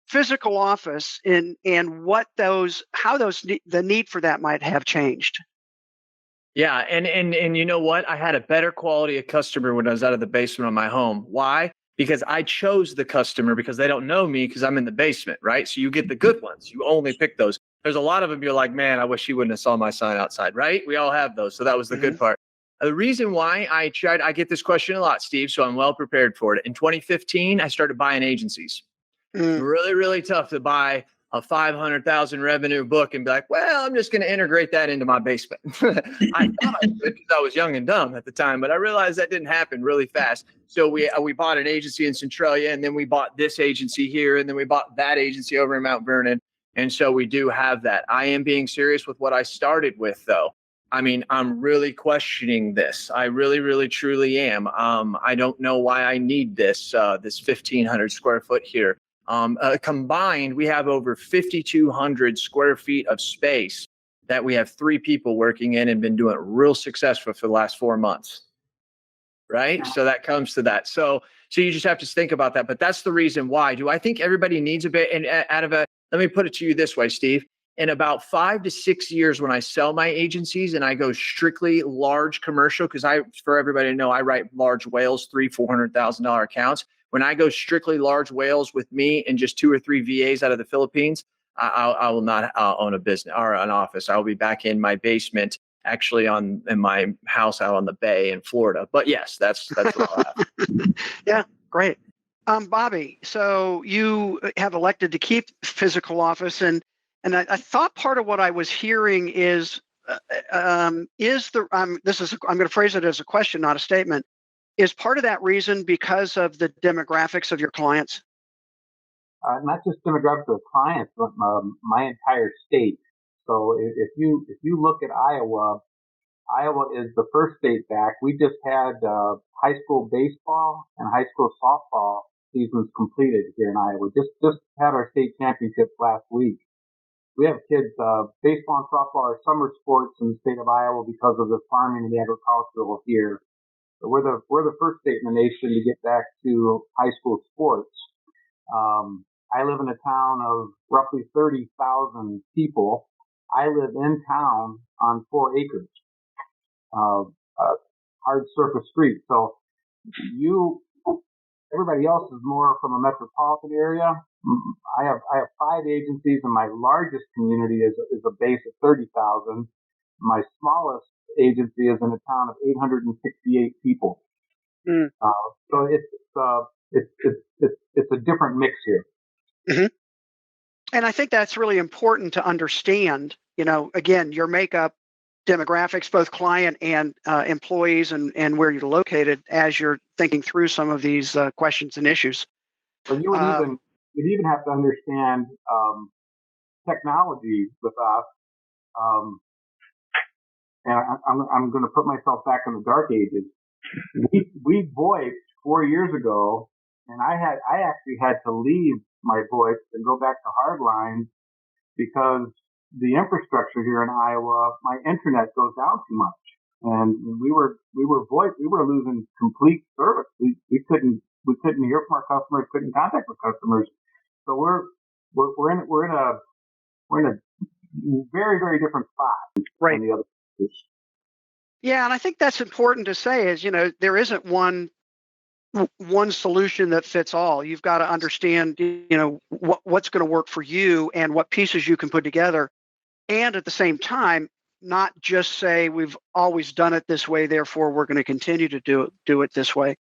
physical office and how the need for that might have changed. Yeah. And you know what? I had a better quality of customer when I was out of the basement of my home. Why? Because I chose the customer because they don't know me because I'm in the basement, right? So you get the good ones. You only pick those. There's a lot of them you're like, man, I wish you wouldn't have saw my sign outside, right? We all have those. So that was the good part. The reason why I get this question a lot, Steve, so I'm well prepared for it. In 2015, I started buying agencies. Really, really tough to buy a 500,000 revenue book and be like, well, I'm just going to integrate that into my basement. I thought I could because I was young and dumb at the time, but I realized that didn't happen really fast. So we bought an agency in Centralia, and then we bought this agency here, and then we bought that agency over in Mount Vernon. And so we do have that. I am being serious with what I started with, though. I mean, I'm really questioning this. I really, really, truly am. I don't know why I need this 1,500 square foot here. Combined, we have over 5,200 square feet of space that we have 3 people working in and been doing real successful for the last 4 months. Right. So that comes to that. So you just have to think about that. But that's the reason why. Do I think everybody needs a bit? And out of let me put it to you this way, Steve. In about 5 to 6 years, when I sell my agencies and I go strictly large commercial, because for everybody to know, I write large whales, $300,000-$400,000 accounts. When I go strictly large whales with me and just 2 or 3 VAs out of the Philippines, I will not own a business or an office. I will be back in my basement, actually in my house out on the bay in Florida. But yes, that's what I'll have. Yeah, great. Bobby, so you have elected to keep physical office, and I thought part of what I was hearing is this is I'm going to phrase it as a question, not a statement. Is part of that reason because of the demographics of your clients? Not just demographics of clients, but my entire state. So if you look at Iowa, Iowa is the first state back. We just had high school baseball and high school softball seasons completed here in Iowa. Just had our state championships last week. We have kids, baseball and softball are summer sports in the state of Iowa because of the farming and the agricultural here. So we're the first state in the nation to get back to high school sports. I live in a town of roughly 30,000 people. I live in town on 4 acres of hard surface street. So everybody else is more from a metropolitan area. I have 5 agencies, and my largest community is a base of 30,000. My smallest agency is in a town of 868 people. So it's a different mix here. Mm-hmm. And I think that's really important to understand. Again, your makeup, demographics, both client and employees, and where you're located as you're thinking through some of these questions and issues. But you'd even have to understand technology with us. And I'm going to put myself back in the dark ages. We VoIPed 4 years ago, and I actually had to leave my VoIP and go back to hardlines because the infrastructure here in Iowa, my internet goes down too much, and we were VoIP. We were losing complete service. We couldn't hear from our customers, couldn't contact our customers. So we're in a very, very different spot Right. than the other places. Yeah, and I think that's important to say is, there isn't one solution that fits all. You've got to understand, what's going to work for you and what pieces you can put together. And at the same time, not just say we've always done it this way, therefore we're going to continue to do it this way.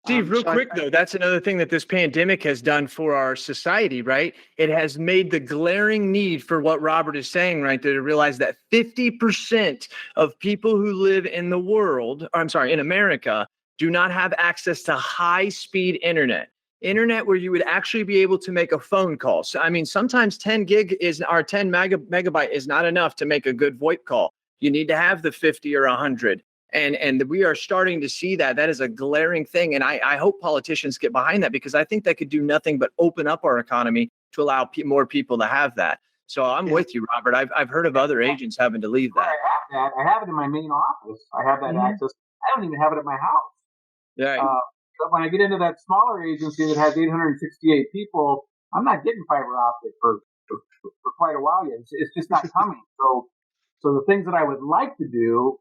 Steve, real quick though, that's another thing that this pandemic has done for our society, right? It has made the glaring need for what Robert is saying right there to realize that 50% of people who live in in America, do not have access to high-speed internet. Internet where you would actually be able to make a phone call. So, I mean, sometimes 10 megabyte is not enough to make a good VoIP call. You need to have the 50 or 100. And we are starting to see that is a glaring thing. And I hope politicians get behind that, because I think that could do nothing but open up our economy to allow more people to have that. So I'm with you, Robert. I've heard of other agents having to leave that. I have it in my main office. I have that access. I don't even have it at my house. Right. But when I get into that smaller agency that has 868 people, I'm not getting fiber optic for quite a while yet. It's just not coming. So the things that I would like to do,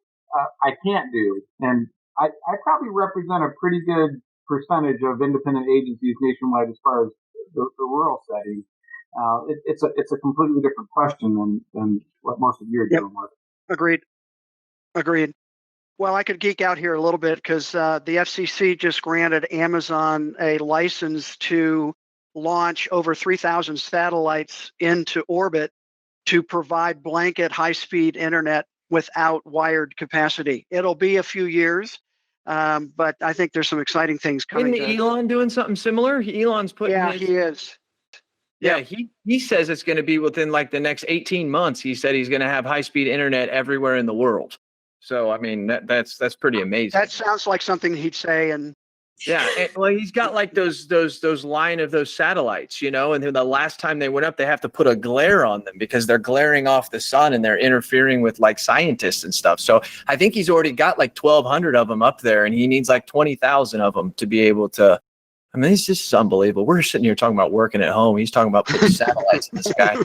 I can't do. And I probably represent a pretty good percentage of independent agencies nationwide as far as the rural setting. It's a completely different question than what most of you are dealing with. Agreed. Well, I could geek out here a little bit because the FCC just granted Amazon a license to launch over 3,000 satellites into orbit to provide blanket high-speed internet without wired capacity. It'll be a few years, but I think there's some exciting things coming. Isn't Elon doing something similar? Elon's putting he is. Yeah, Yep. he says it's going to be within like the next 18 months. He said he's going to have high-speed internet everywhere in the world. So I mean that's pretty amazing. That sounds like something he'd say. And Yeah, well, he's got like those line of those satellites, and then the last time they went up, they have to put a glare on them because they're glaring off the sun and they're interfering with like scientists and stuff. So I think he's already got like 1,200 of them up there, and he needs like 20,000 of them to be able to. I mean, it's just unbelievable. We're sitting here talking about working at home. He's talking about putting satellites in the sky.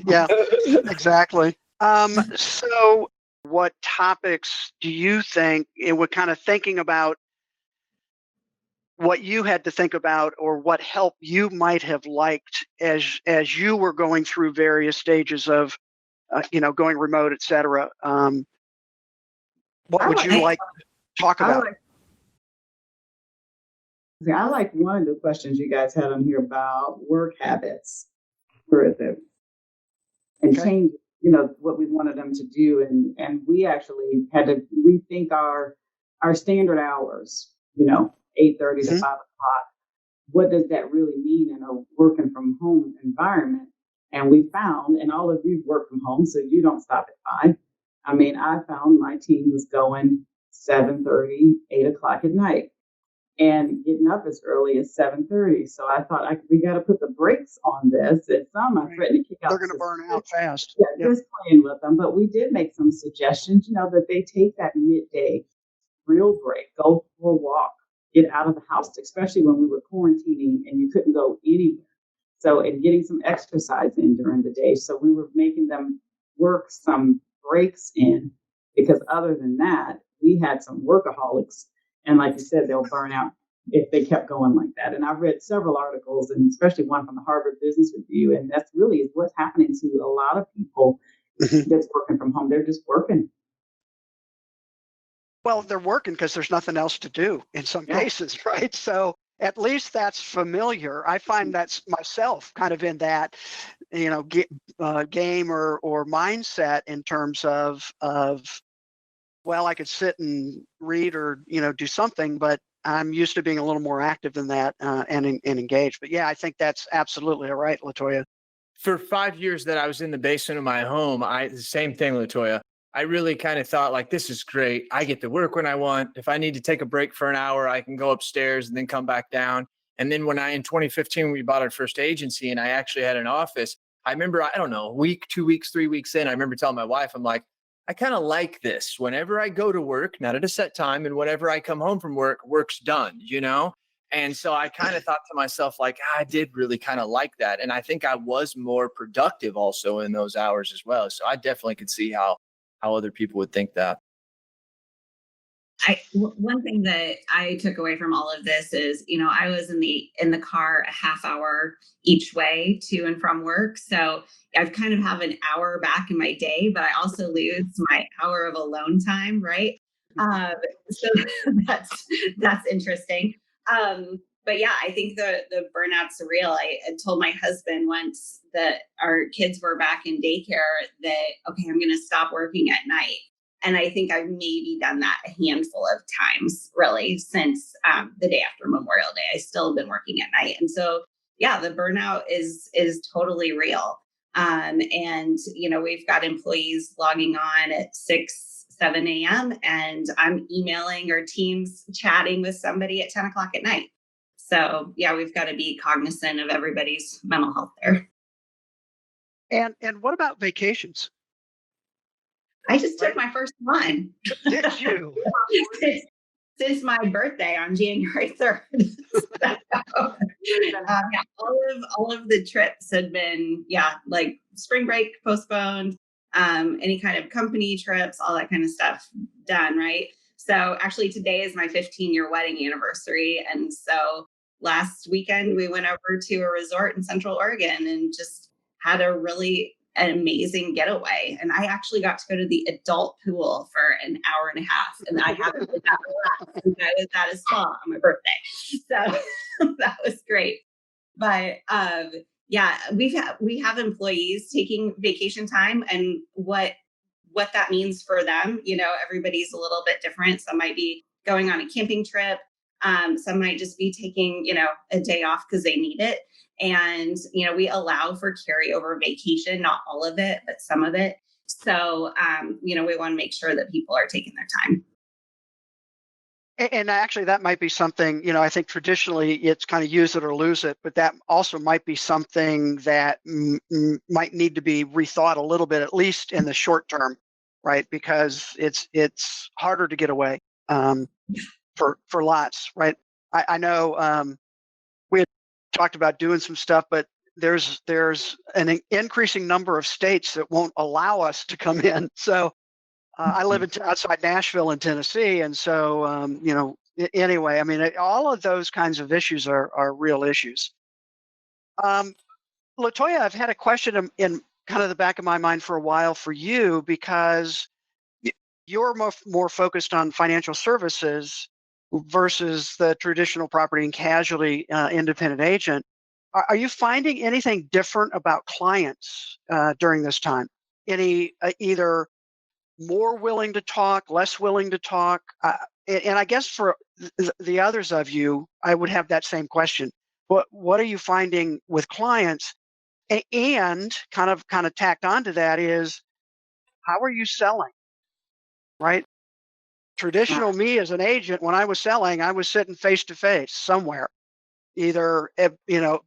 yeah, exactly. So what topics do you think, we're kind of thinking about what you had to think about, or what help you might have liked as you were going through various stages of going remote, et cetera. What I would like, you like to talk I about? like, I like one of the questions you guys had on here about work habits for the and Okay. change, what we wanted them to do, and we actually had to rethink our standard hours. 8:30 to Mhm. 5 o'clock. What does that really mean in a working from home environment? And we found, and all of you work from home, so you don't stop at 5. I mean, I found my team was going 7:30, 8 o'clock at night, and getting up as early as 7:30. So I thought we got to put the brakes on this. And some I Right. threatened to kick out They're the going to system. burn out fast. Yeah, Yep. just playing with them. But we did make some suggestions, that they take that midday real break, go for a walk, get out of the house, especially when we were quarantining and you couldn't go anywhere. So, and getting some exercise in during the day. So we were making them work some breaks in, because other than that, we had some workaholics. And like you said, they'll burn out if they kept going like that. And I've read several articles, and especially one from the Harvard Business Review. And that's really what's happening to a lot of people Mhm. that's working from home. They're just working. Well, they're working because there's nothing else to do in some Yeah. cases, right? So at least that's familiar. I find that's myself kind of in that, game or mindset, in terms of well, I could sit and read or do something, but I'm used to being a little more active than that, and engaged. But yeah, I think that's absolutely right, Latoya. For 5 years that I was in the basement of my home, the same thing, Latoya. I really kind of thought like, this is great. I get to work when I want. If I need to take a break for an hour, I can go upstairs and then come back down. And then in 2015, we bought our first agency and I actually had an office. I remember, I don't know, a week, 2 weeks, 3 weeks in, I remember telling my wife, I'm like, I kind of like this. Whenever I go to work, not at a set time, and whenever I come home from work, work's done. And so I kind of thought to myself, like, I did really kind of like that. And I think I was more productive also in those hours as well. So I definitely could see how other people would think that. One thing that I took away from all of this is, I was in the car a half hour each way to and from work. So I've kind of have an hour back in my day, but I also lose my hour of alone time, right? Um, so that's interesting. But yeah, I think the burnout's real. I told my husband once that our kids were back in daycare that, okay, I'm going to stop working at night. And I think I've maybe done that a handful of times, really, since the day after Memorial Day. I still have been working at night, and so yeah, the burnout is totally real. And we've got employees logging on at 6, 7 a.m., and I'm emailing or Teams chatting with somebody at 10 o'clock at night. So yeah, we've got to be cognizant of everybody's mental health there. And what about vacations? I just took Right? my first one. Did you? since my birthday on January 3rd. Yeah, all of the trips had been, like spring break postponed, any kind of company trips, all that kind of stuff done, right? So actually today is my 15-year wedding anniversary. And so last weekend we went over to a resort in Central Oregon and just had an amazing getaway. And I actually got to go to the adult pool for an hour and a half. And I haven't been that relaxed since I was at a spa on my birthday. So that was great. But yeah, we have employees taking vacation time, and what that means for them. Everybody's a little bit different. Some might be going on a camping trip. Some might just be taking, a day off because they need it. And, we allow for carryover vacation, not all of it, but some of it. So, we want to make sure that people are taking their time. And actually, that might be something, I think traditionally it's kind of use it or lose it, but that also might be something that might need to be rethought a little bit, at least in the short term, right? Because it's harder to get away for lots, right? I know we had talked about doing some stuff, but there's an increasing number of states that won't allow us to come in. So I live outside Nashville in Tennessee, and so anyway, I mean, all of those kinds of issues are real issues. Latoya, I've had a question in kind of the back of my mind for a while for you because you're more focused on financial services versus the traditional property and casualty independent agent. Are you finding anything different about clients during this time? Any either more willing to talk, less willing to talk? And I guess for the others of you, I would have that same question. What are you finding with clients? And kind of tacked onto that is, how are you selling? Right? Traditional me as an agent, when I was selling, I was sitting face to face somewhere, either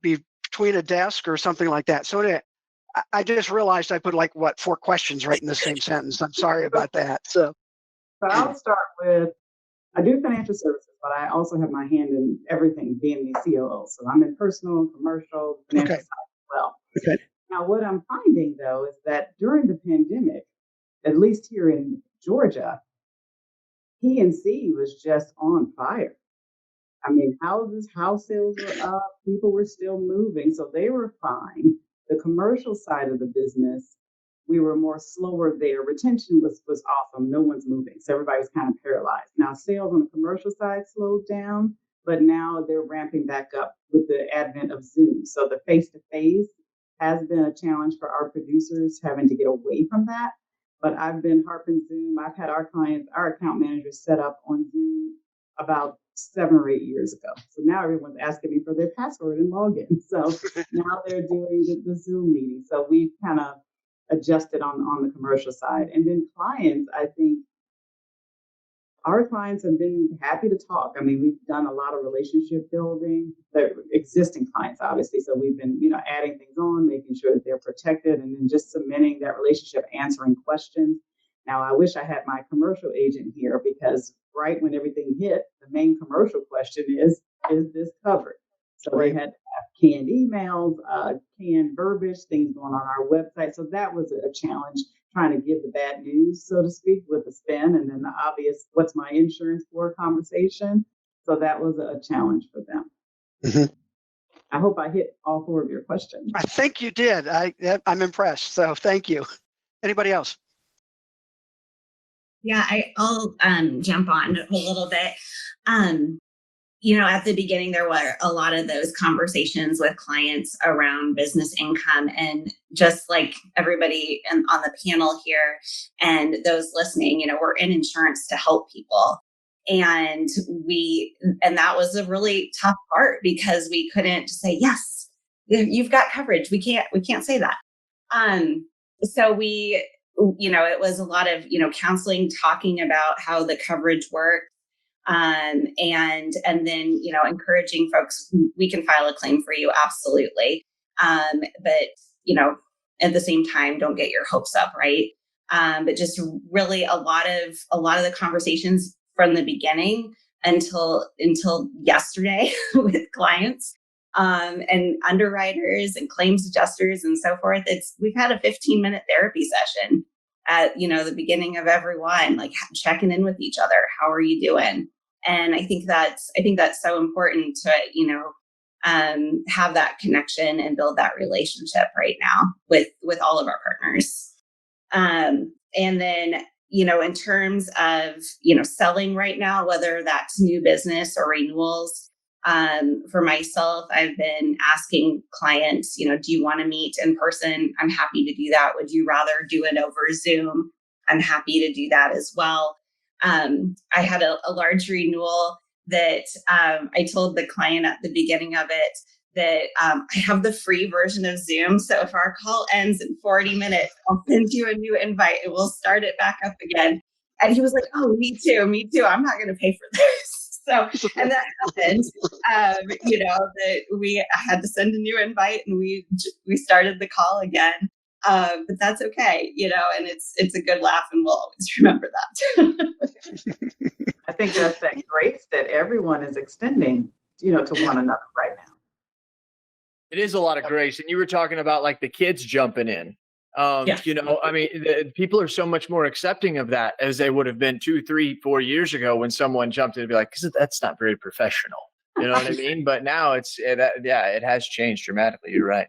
be between a desk or something like that. So I just realized I put 4 questions right in the same sentence. I'm sorry about that. So I'll start with, I do financial services, but I also have my hand in everything being the COO. So I'm in personal, commercial, financial Okay. side as well. Okay. Now, what I'm finding though is that during the pandemic, at least here in Georgia, P&C was just on fire. I mean, house sales were up, people were still moving, so they were fine. The commercial side of the business, we were more slower there. Retention was awesome. No one's moving. So everybody's kind of paralyzed. Now sales on the commercial side slowed down, but now they're ramping back up with the advent of Zoom. So the face-to-face has been a challenge for our producers having to get away from that. But I've been harping Zoom. I've had our clients, our account managers set up on Zoom about 7 or 8 years ago. So now everyone's asking me for their password and login. So now they're doing the Zoom meeting. So we've kind of adjusted on the commercial side. And then clients, I think our clients have been happy to talk. I mean, we've done a lot of relationship building, the existing clients, obviously. So we've been, adding things on, making sure that they're protected, and then just cementing that relationship, answering questions. Now, I wish I had my commercial agent here because right when everything hit, the main commercial question is this covered? So Right. they had to have canned emails, canned verbiage, things going on our website. So that was a challenge, trying to give the bad news, so to speak, with the spin, and then the obvious, what's my insurance for conversation. So that was a challenge for them. Mm-hmm. I hope I hit all 4 of your questions. I think you did. I'm impressed. So thank you. Anybody else? Yeah, I'll jump on a little bit. At the beginning, there were a lot of those conversations with clients around business income. And just like everybody on the panel here and those listening, we're in insurance to help people. And that was a really tough part because we couldn't say, yes, you've got coverage. We can't say that. So it was a lot of, counseling, talking about how the coverage worked. And then, encouraging folks, we can file a claim for you. Absolutely. But, at the same time, don't get your hopes up. Right. But just really a lot of the conversations from the beginning until yesterday with clients, and underwriters and claims adjusters and so forth. We've had a 15-minute therapy session at, the beginning of everyone, like checking in with each other. How are you doing? And I think that's so important to, have that connection and build that relationship right now with all of our partners. And then, in terms of, selling right now, whether that's new business or renewals, for myself, I've been asking clients, do you want to meet in person? I'm happy to do that. Would you rather do it over Zoom? I'm happy to do that as well. I had a large renewal that I told the client at the beginning of it that I have the free version of Zoom. So if our call ends in 40 minutes, I'll send you a new invite and we'll start it back up again. And he was like, oh, me too, me too. I'm not going to pay for this. So, and that happened, that I had to send a new invite and we started the call again. But that's okay, and it's a good laugh and we'll always remember that. I think that's that grace that everyone is extending, to one another right now. It is a lot of grace. And you were talking about like the kids jumping in. Yeah. People are so much more accepting of that as they would have been 2, 3, 4 years ago when someone jumped in and be like, because that's not very professional. You know what I mean? But now it has changed dramatically. You're right.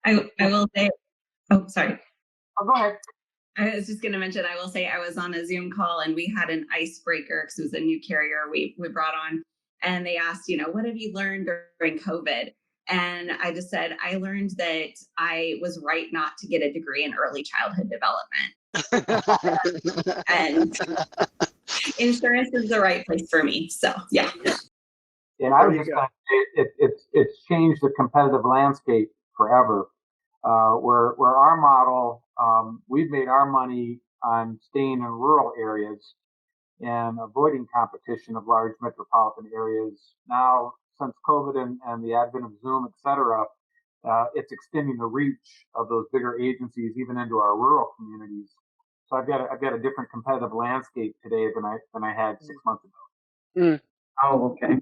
I will say, oh, sorry. Oh, go ahead. I was just going to mention, I will say I was on a Zoom call and we had an icebreaker because it was a new carrier we brought on. And they asked, what have you learned during COVID? And I just said, I learned that I was right not to get a degree in early childhood development. And insurance is the right place for me. So, yeah. And I was just going to say, it's changed the competitive landscape forever. Where our model, we've made our money on staying in rural areas and avoiding competition of large metropolitan areas. Now, since COVID and the advent of Zoom, et cetera, it's extending the reach of those bigger agencies even into our rural communities. So I've got a different competitive landscape today than I had 6 months ago. Mm. Oh, okay.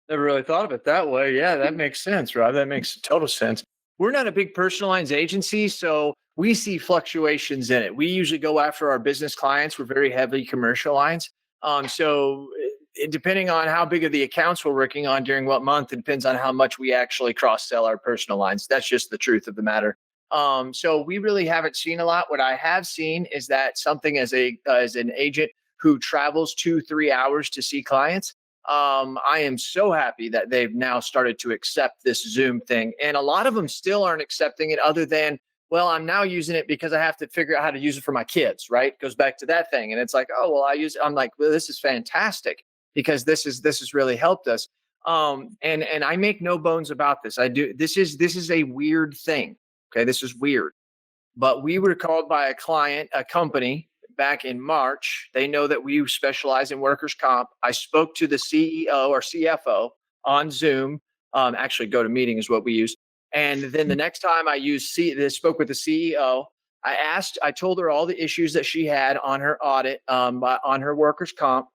Never really thought of it that way. Yeah, that makes sense, Rob. That makes total sense. We're not a big personal lines agency, so we see fluctuations in it. We usually go after our business clients. We're very heavily commercial lines. Depending on how big of the accounts we're working on during what month, it depends on how much we actually cross-sell our personal lines. That's just the truth of the matter. So we really haven't seen a lot. What I have seen is that something as an agent who travels 2-3 hours to see clients, I am so happy that they've now started to accept this Zoom thing. And a lot of them still aren't accepting it other than, well, I'm now using it because I have to figure out how to use it for my kids, right? Goes back to that thing. And it's like, oh, well, I'm like, well, this is fantastic because this has really helped us. And I make no bones about this. This is a weird thing. Okay. This is weird, but we were called by a company back in March. They know that we specialize in workers' comp. I spoke to the CEO or CFO on Zoom. Actually, GoToMeeting is what we use. And then the next time I spoke with the CEO, I told her all the issues that she had on her audit, on her workers' comp.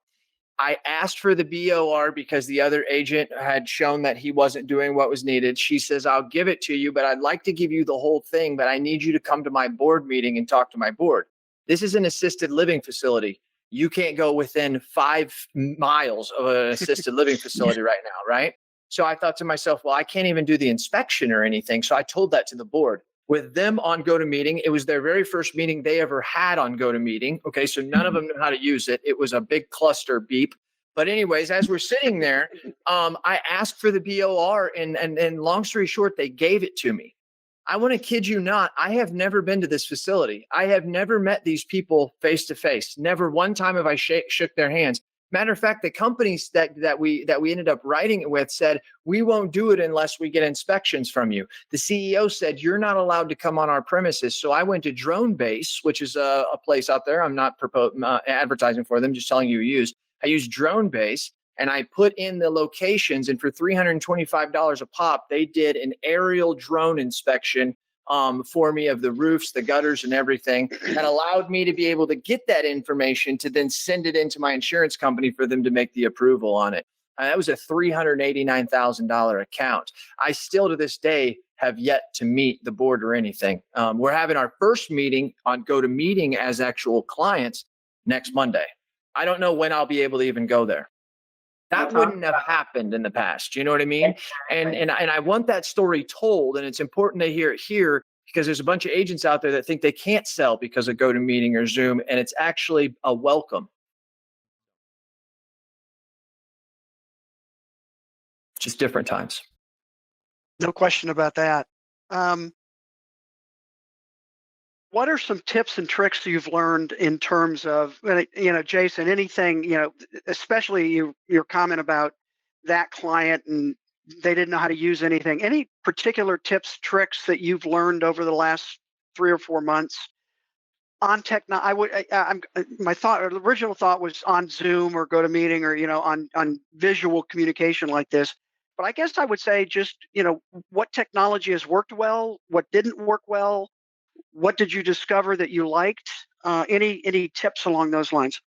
I asked for the BOR because the other agent had shown that he wasn't doing what was needed. She says, I'll give it to you, but I'd like to give you the whole thing, but I need you to come to my board meeting and talk to my board. This is an assisted living facility. You can't go within 5 miles of an assisted living facility right now, right? So I thought to myself, well, I can't even do the inspection or anything. So I told that to the board. With them on GoToMeeting, it was their very first meeting they ever had on GoToMeeting. Okay, so none of them knew how to use it. It was a big cluster beep. But anyways, as we're sitting there, I asked for the BOR, and long story short, they gave it to me. I want to kid you not. I have never been to this facility. I have never met these people face to face. Never one time have I shook their hands. Matter of fact, the companies that we ended up writing it with said, we won't do it unless we get inspections from you. The CEO said, you're not allowed to come on our premises. So I went to Drone Base, which is a place out there. I'm not advertising for them, just telling you to use. I used Drone Base and I put in the locations, and for $325 a pop, they did an aerial drone inspection for me of the roofs, the gutters, and everything, that allowed me to be able to get that information to then send it into my insurance company for them to make the approval on it. That was a $389,000 account. I still to this day have yet to meet the board or anything. We're having our first meeting on GoToMeeting as actual clients next Monday. I don't know when I'll be able to even go there. That wouldn't have happened in the past. You know what I mean? And I want that story told, and it's important to hear it here because there's a bunch of agents out there that think they can't sell because of GoToMeeting or Zoom, and it's actually a welcome. Just different times. No question about that. One what are some tips and tricks you've learned in terms of, Jason, anything, especially your comment about that client and they didn't know how to use anything. Any particular tips, tricks that you've learned over the last 3 or 4 months on techno? My original thought was on Zoom or GoToMeeting or on visual communication like this. But I guess I would say just what technology has worked well, what didn't work well, what did you discover that you liked? Any tips along those lines?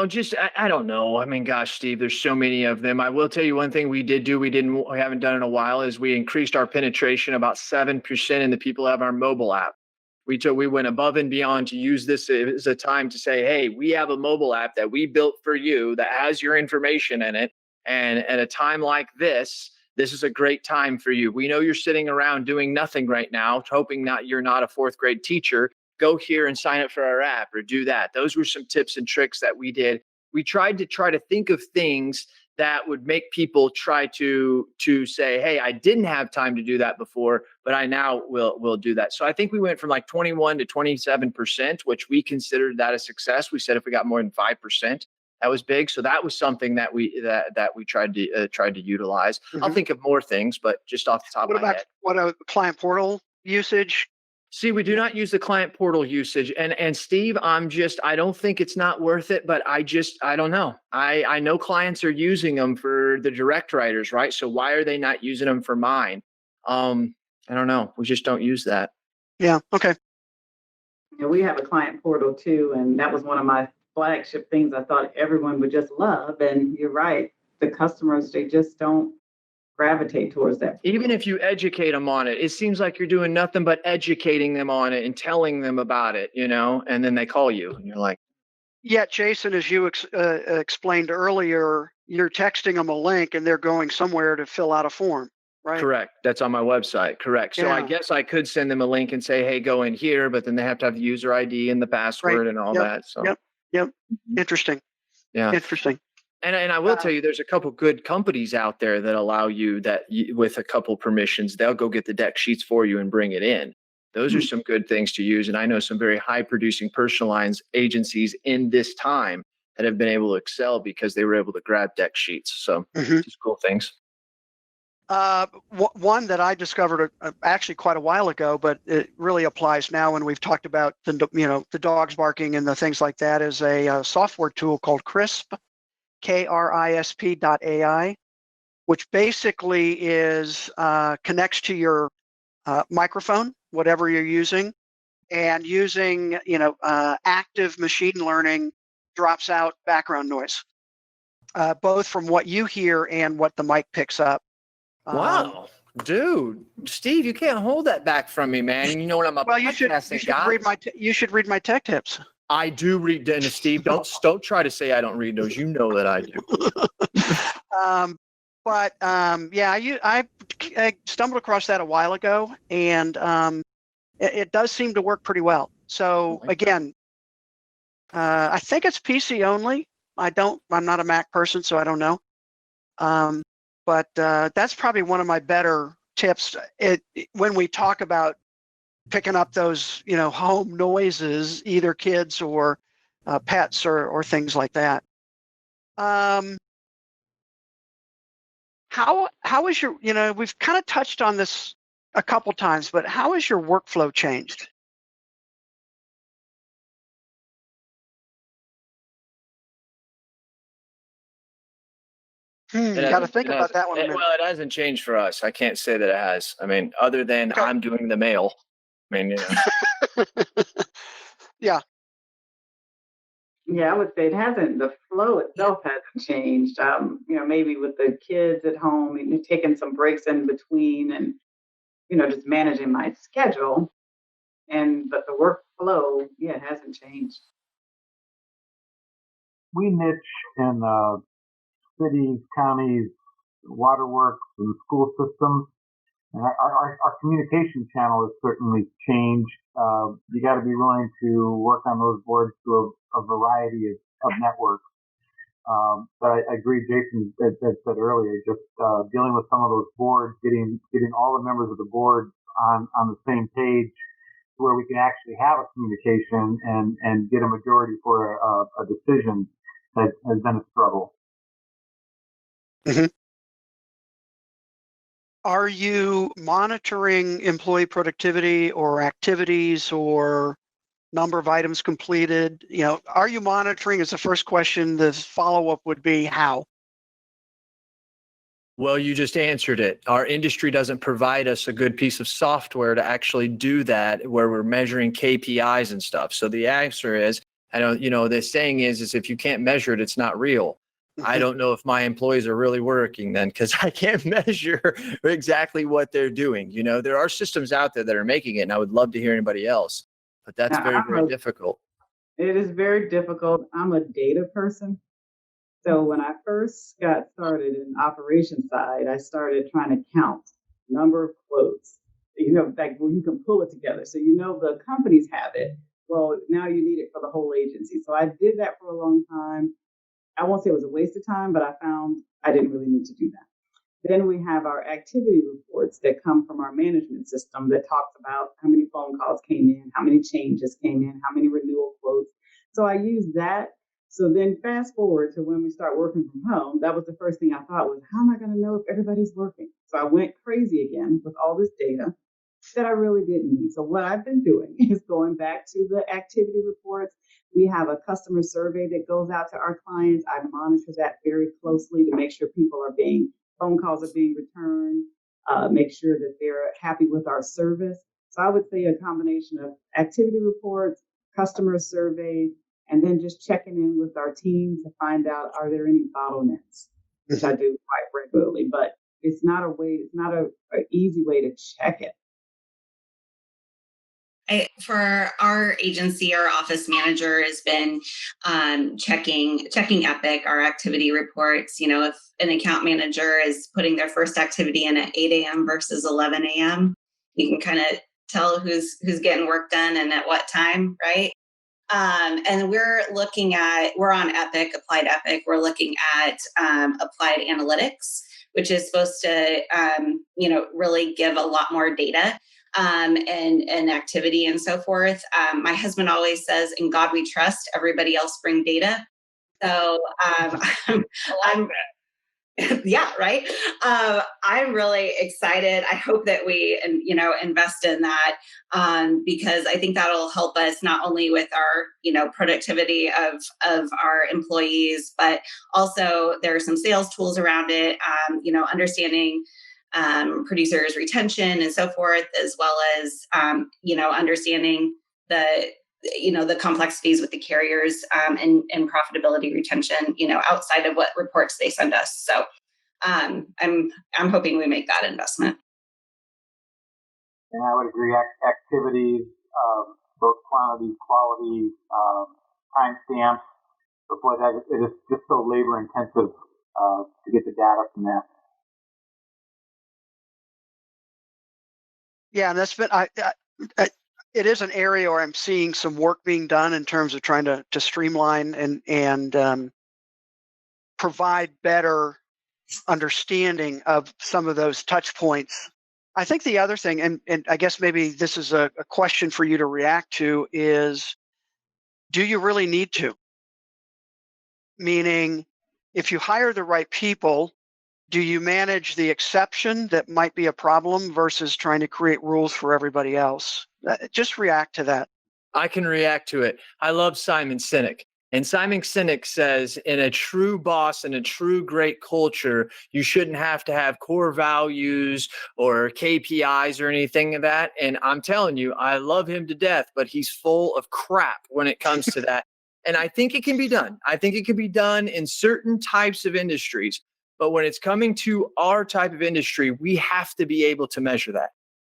Just I don't know. I mean, gosh, Steve, there's so many of them. I will tell you one thing we did do, we haven't done in a while, is we increased our penetration about 7% in the people who have our mobile app. We went above and beyond to use this as a time to say, hey, we have a mobile app that we built for you that has your information in it. And at a time like this is a great time for you. We know you're sitting around doing nothing right now, hoping that you're not a fourth grade teacher. Go here and sign up for our app or do that. Those were some tips and tricks that we did. We tried to think of things that would make people try to say, hey, I didn't have time to do that before, but I now will do that. So I think we went from like 21 to 27%, which we considered that a success. We said if we got more than 5%, that was big. So that was something that we tried to utilize. I'll think of more things, but just off the top of my head. What about client portal usage? See, we do not use the client portal usage. And Steve, I don't think it's not worth it, but I don't know. I know clients are using them for the direct writers, right? So why are they not using them for mine? I don't know. We just don't use that. Yeah. Okay. We have a client portal too, and that was one of my flagship things I thought everyone would just love. And you're right. The customers, they just don't gravitate towards that. Even if you educate them on it, it seems like you're doing nothing but educating them on it and telling them about it, and then they call you and you're like, yeah, Jason, as you explained earlier, you're texting them a link and they're going somewhere to fill out a form, right? Correct. That's on my website. Correct. So I guess I could send them a link and say, hey, go in here, but then they have to have the user ID and the password and all that. So Yep. Interesting. Yeah. Interesting. And I will tell you, there's a couple good companies out there that allow you with a couple permissions, they'll go get the deck sheets for you and bring it in. Those are some good things to use. And I know some very high producing personal lines agencies in this time that have been able to excel because they were able to grab deck sheets. So just cool things. One that I discovered actually quite a while ago, but it really applies now when we've talked about the dogs barking and the things like that, is a software tool called CRISP. KRISP.ai, which basically connects to your microphone, whatever you're using, and using active machine learning drops out background noise, both from what you hear and what the mic picks up. Wow, dude, Steve, you can't hold that back from me, man. You know what I'm a podcasting guy. You should read my tech tips. I do read Dennis, Steve. Don't try to say I don't read those. You know that I do. I stumbled across that a while ago, and it does seem to work pretty well. So again, I think it's PC only. I'm not a Mac person, so I don't know. But that's probably one of my better tips. When we talk about picking up those, home noises, either kids or pets or things like that. How is your, we've kind of touched on this a couple times, but how has your workflow changed? You got to think about that one a minute. Well, it hasn't changed for us. I can't say that it has. I mean, other than I'm doing the mail. I mean, Yeah. Yeah, I would say it hasn't. The flow itself hasn't changed. Maybe with the kids at home, and taking some breaks in between, and just managing my schedule. But the workflow, it hasn't changed. We niche in cities, counties, waterworks, and school systems. And our communication channel has certainly changed. You got to be willing to work on those boards through a variety of networks. But I agree, Jason had said earlier, just dealing with some of those boards, getting all the members of the board on the same page where we can actually have a communication and get a majority for a decision has been a struggle. Mhm. Are you monitoring employee productivity or activities or number of items completed? Are you monitoring is the first question. The follow-up would be how? Well, you just answered it. Our industry doesn't provide us a good piece of software to actually do that, where we're measuring KPIs and stuff. So the answer is, I don't, the saying is if you can't measure it, it's not real. I don't know if my employees are really working then, because I can't measure exactly what they're doing. There are systems out there that are making it, and I would love to hear anybody else, but that's Now, very, very difficult. it is very difficult. I'm a data person. So when I first got started in the operations side, I started trying to count number of quotes, like where you can pull it together. So the companies have it. Well, now you need it for the whole agency. So I did that for a long time. I won't say it was a waste of time, but I found I didn't really need to do that. Then we have our activity reports that come from our management system that talks about how many phone calls came in, how many changes came in, how many renewal quotes. So I use that. So then fast forward to when we start working from home, that was the first thing I thought was, how am I going to know if everybody's working? So I went crazy again with all this data that I really didn't need. So what I've been doing is going back to the activity reports. We have a customer survey that goes out to our clients. I monitor that very closely to make sure phone calls are being returned, make sure that they're happy with our service. So I would say a combination of activity reports, customer surveys, and then just checking in with our team to find out, are there any bottlenecks, which I do quite regularly, but it's not an easy way to check it. For our agency, our office manager has been checking Epic, our activity reports. If an account manager is putting their first activity in at 8 a.m. versus 11 a.m., you can kind of tell who's getting work done and at what time, right? And we're on Epic, Applied Epic. We're looking at applied analytics, which is supposed to, really give a lot more data and activity and so forth. My husband always says, "In God we trust. Everybody else bring data." So I'm yeah, right. I'm really excited. I hope that we invest in that because I think that'll help us not only with our productivity of our employees, but also there are some sales tools around it. Understanding producers' retention and so forth, as well as understanding the complexities with the carriers and profitability retention, outside of what reports they send us. So I'm hoping we make that investment. And I would agree. Activities, both quantity, quality, timestamps. But boy, it is just so labor intensive to get the data from that. Yeah, and that's been it is an area where I'm seeing some work being done in terms of trying to streamline and provide better understanding of some of those touch points. I think the other thing, and I guess maybe this is a question for you to react to, is do you really need to? Meaning, if you hire the right people, do you manage the exception that might be a problem versus trying to create rules for everybody else? Just react to that. I can react to it. I love Simon Sinek. And Simon Sinek says, in a true boss and a true great culture, you shouldn't have to have core values or KPIs or anything of that. And I'm telling you, I love him to death, but he's full of crap when it comes to that. And I think it can be done. I think it can be done in certain types of industries. But when it's coming to our type of industry, we have to be able to measure that.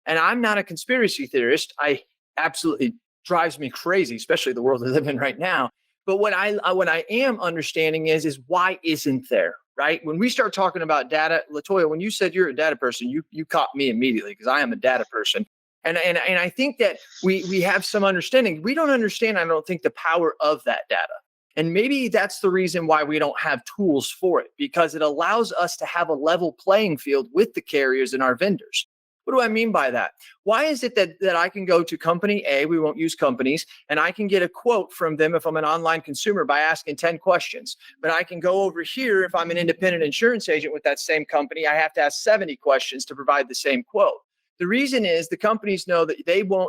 And I'm not a conspiracy theorist. I absolutely drives me crazy, especially the world we live in right now. But what I am understanding is why isn't there, right? When we start talking about data, Latoya, when you said you're a data person, you caught me immediately because I am a data person. And I think that we have some understanding. We don't understand, I don't think, the power of that data. And maybe that's the reason why we don't have tools for it, because it allows us to have a level playing field with the carriers and our vendors. What do I mean by that? Why is it that I can go to company A, we won't use companies, and I can get a quote from them if I'm an online consumer by asking 10 questions. But I can go over here if I'm an independent insurance agent with that same company, I have to ask 70 questions to provide the same quote. The reason is the companies know that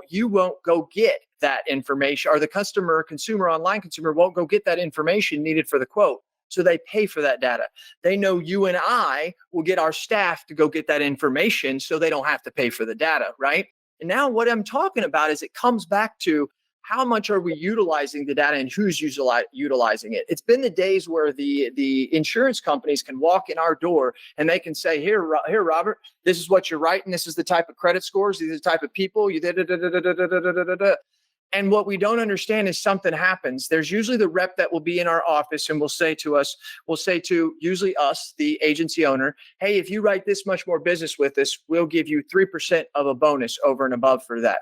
you won't go get that information, or the online consumer won't go get that information needed for the quote. So they pay for that data. They know you and I will get our staff to go get that information so they don't have to pay for the data, right? And now what I'm talking about is it comes back to how much are we utilizing the data and who's utilizing it. It's been the days where the insurance companies can walk in our door and they can say, here, Robert, this is what you're writing. This is the type of credit scores. These are the type of people. And what we don't understand is something happens. There's usually the rep that will be in our office and will say to usually us, the agency owner, hey, if you write this much more business with us, we'll give you 3% of a bonus over and above for that.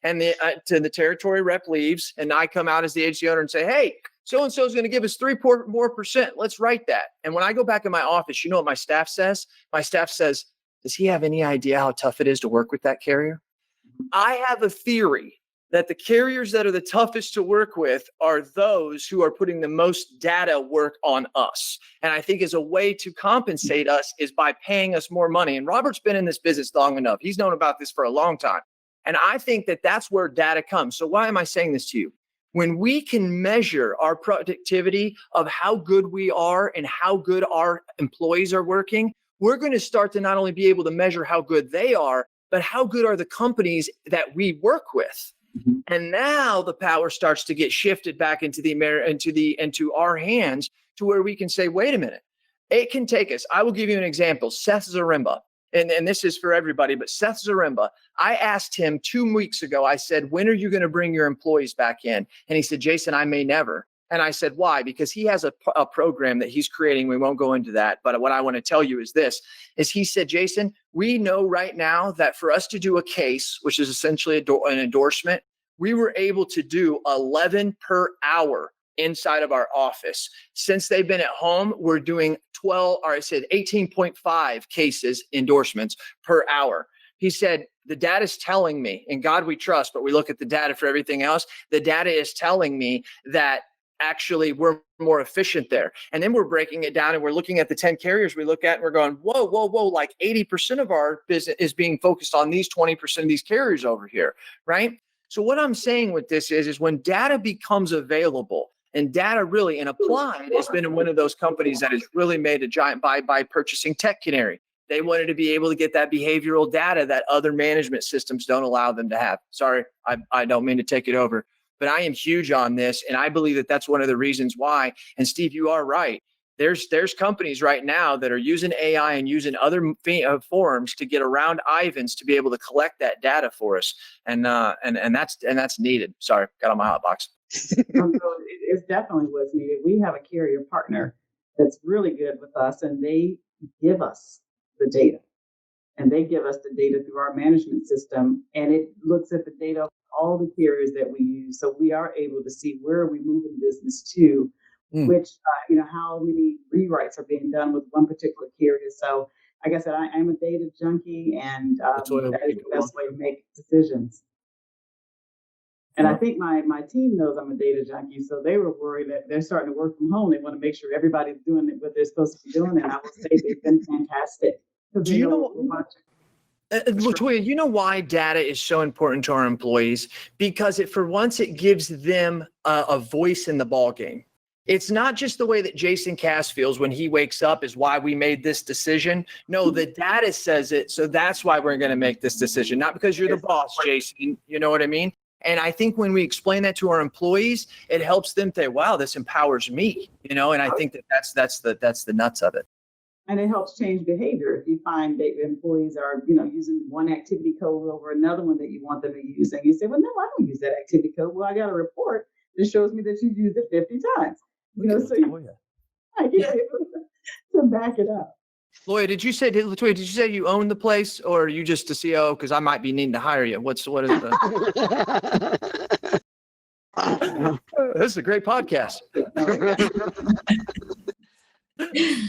And the territory rep leaves, and I come out as the agency owner and say, hey, so-and-so is going to give us 3% more. Let's write that. And when I go back in my office, you know what my staff says? My staff says, does he have any idea how tough it is to work with that carrier? I have a theory that the carriers that are the toughest to work with are those who are putting the most data work on us. And I think as a way to compensate us is by paying us more money. And Robert's been in this business long enough. He's known about this for a long time. And I think that that's where data comes. So why am I saying this to you? When we can measure our productivity of how good we are and how good our employees are working, we're going to start to not only be able to measure how good they are, but how good are the companies that we work with. And now the power starts to get shifted back into our hands to where we can say, wait a minute, it can take us. I will give you an example. Seth Zaremba, and this is for everybody, but Seth Zaremba, I asked him 2 weeks ago, I said, when are you going to bring your employees back in? And he said, Jason, I may never. And I said, why? Because he has a program that he's creating. We won't go into that. But what I want to tell you is he said, Jason, we know right now that for us to do a case, which is essentially an endorsement, we were able to do 11 per hour inside of our office. Since they've been at home, we're doing 18.5 cases, endorsements per hour. He said, the data is telling me, and God we trust, but we look at the data for everything else. The data is telling me that actually we're more efficient there. And then we're breaking it down and we're looking at the 10 carriers we look at and we're going, whoa, like 80% of our business is being focused on these 20% of these carriers over here, right? So what I'm saying with this is when data becomes available, and data really, and Applied has been one of those companies that has really made a giant buy by purchasing Tech Canary. They wanted to be able to get that behavioral data that other management systems don't allow them to have. Sorry, I don't mean to take it over, but I am huge on this. And I believe that that's one of the reasons why. And Steve, you are right. There's companies right now that are using AI and using other forms to get around Ivans to be able to collect that data for us. And that's needed. Sorry, got on my hot box. It's definitely what's needed. We have a carrier partner that's really good with us, and they give us the data. And they give us the data through our management system, and it looks at the data of all the carriers that we use. So we are able to see where are we moving business to, which, how many rewrites are being done with one particular carrier. So like I said, I'm a data junkie, and that is the best way to make decisions. And I think my team knows I'm a data junkie, so they were worried that they're starting to work from home. They want to make sure everybody's doing what they're supposed to be doing, and I will say they've been fantastic. Do you know what we're watching? Latoya, you know why data is so important to our employees? Because for once it gives them a voice in the ball game. It's not just the way that Jason Cass feels when he wakes up is why we made this decision. No, the data says it, so that's why we're going to make this decision. Not because you're the boss, Jason. You know what I mean? And I think when we explain that to our employees, it helps them say, "Wow, this empowers me." And I think that's the nuts of it. And it helps change behavior. If you find that employees are, using one activity code over another one that you want them to use, and you say, "Well, no, I don't use that activity code." Well, I got a report that shows me that you've used it 50 times. So I get to back it up. Latoya, did you say you own the place, or are you just a CEO? Because I might be needing to hire you. What is the? This is a great podcast.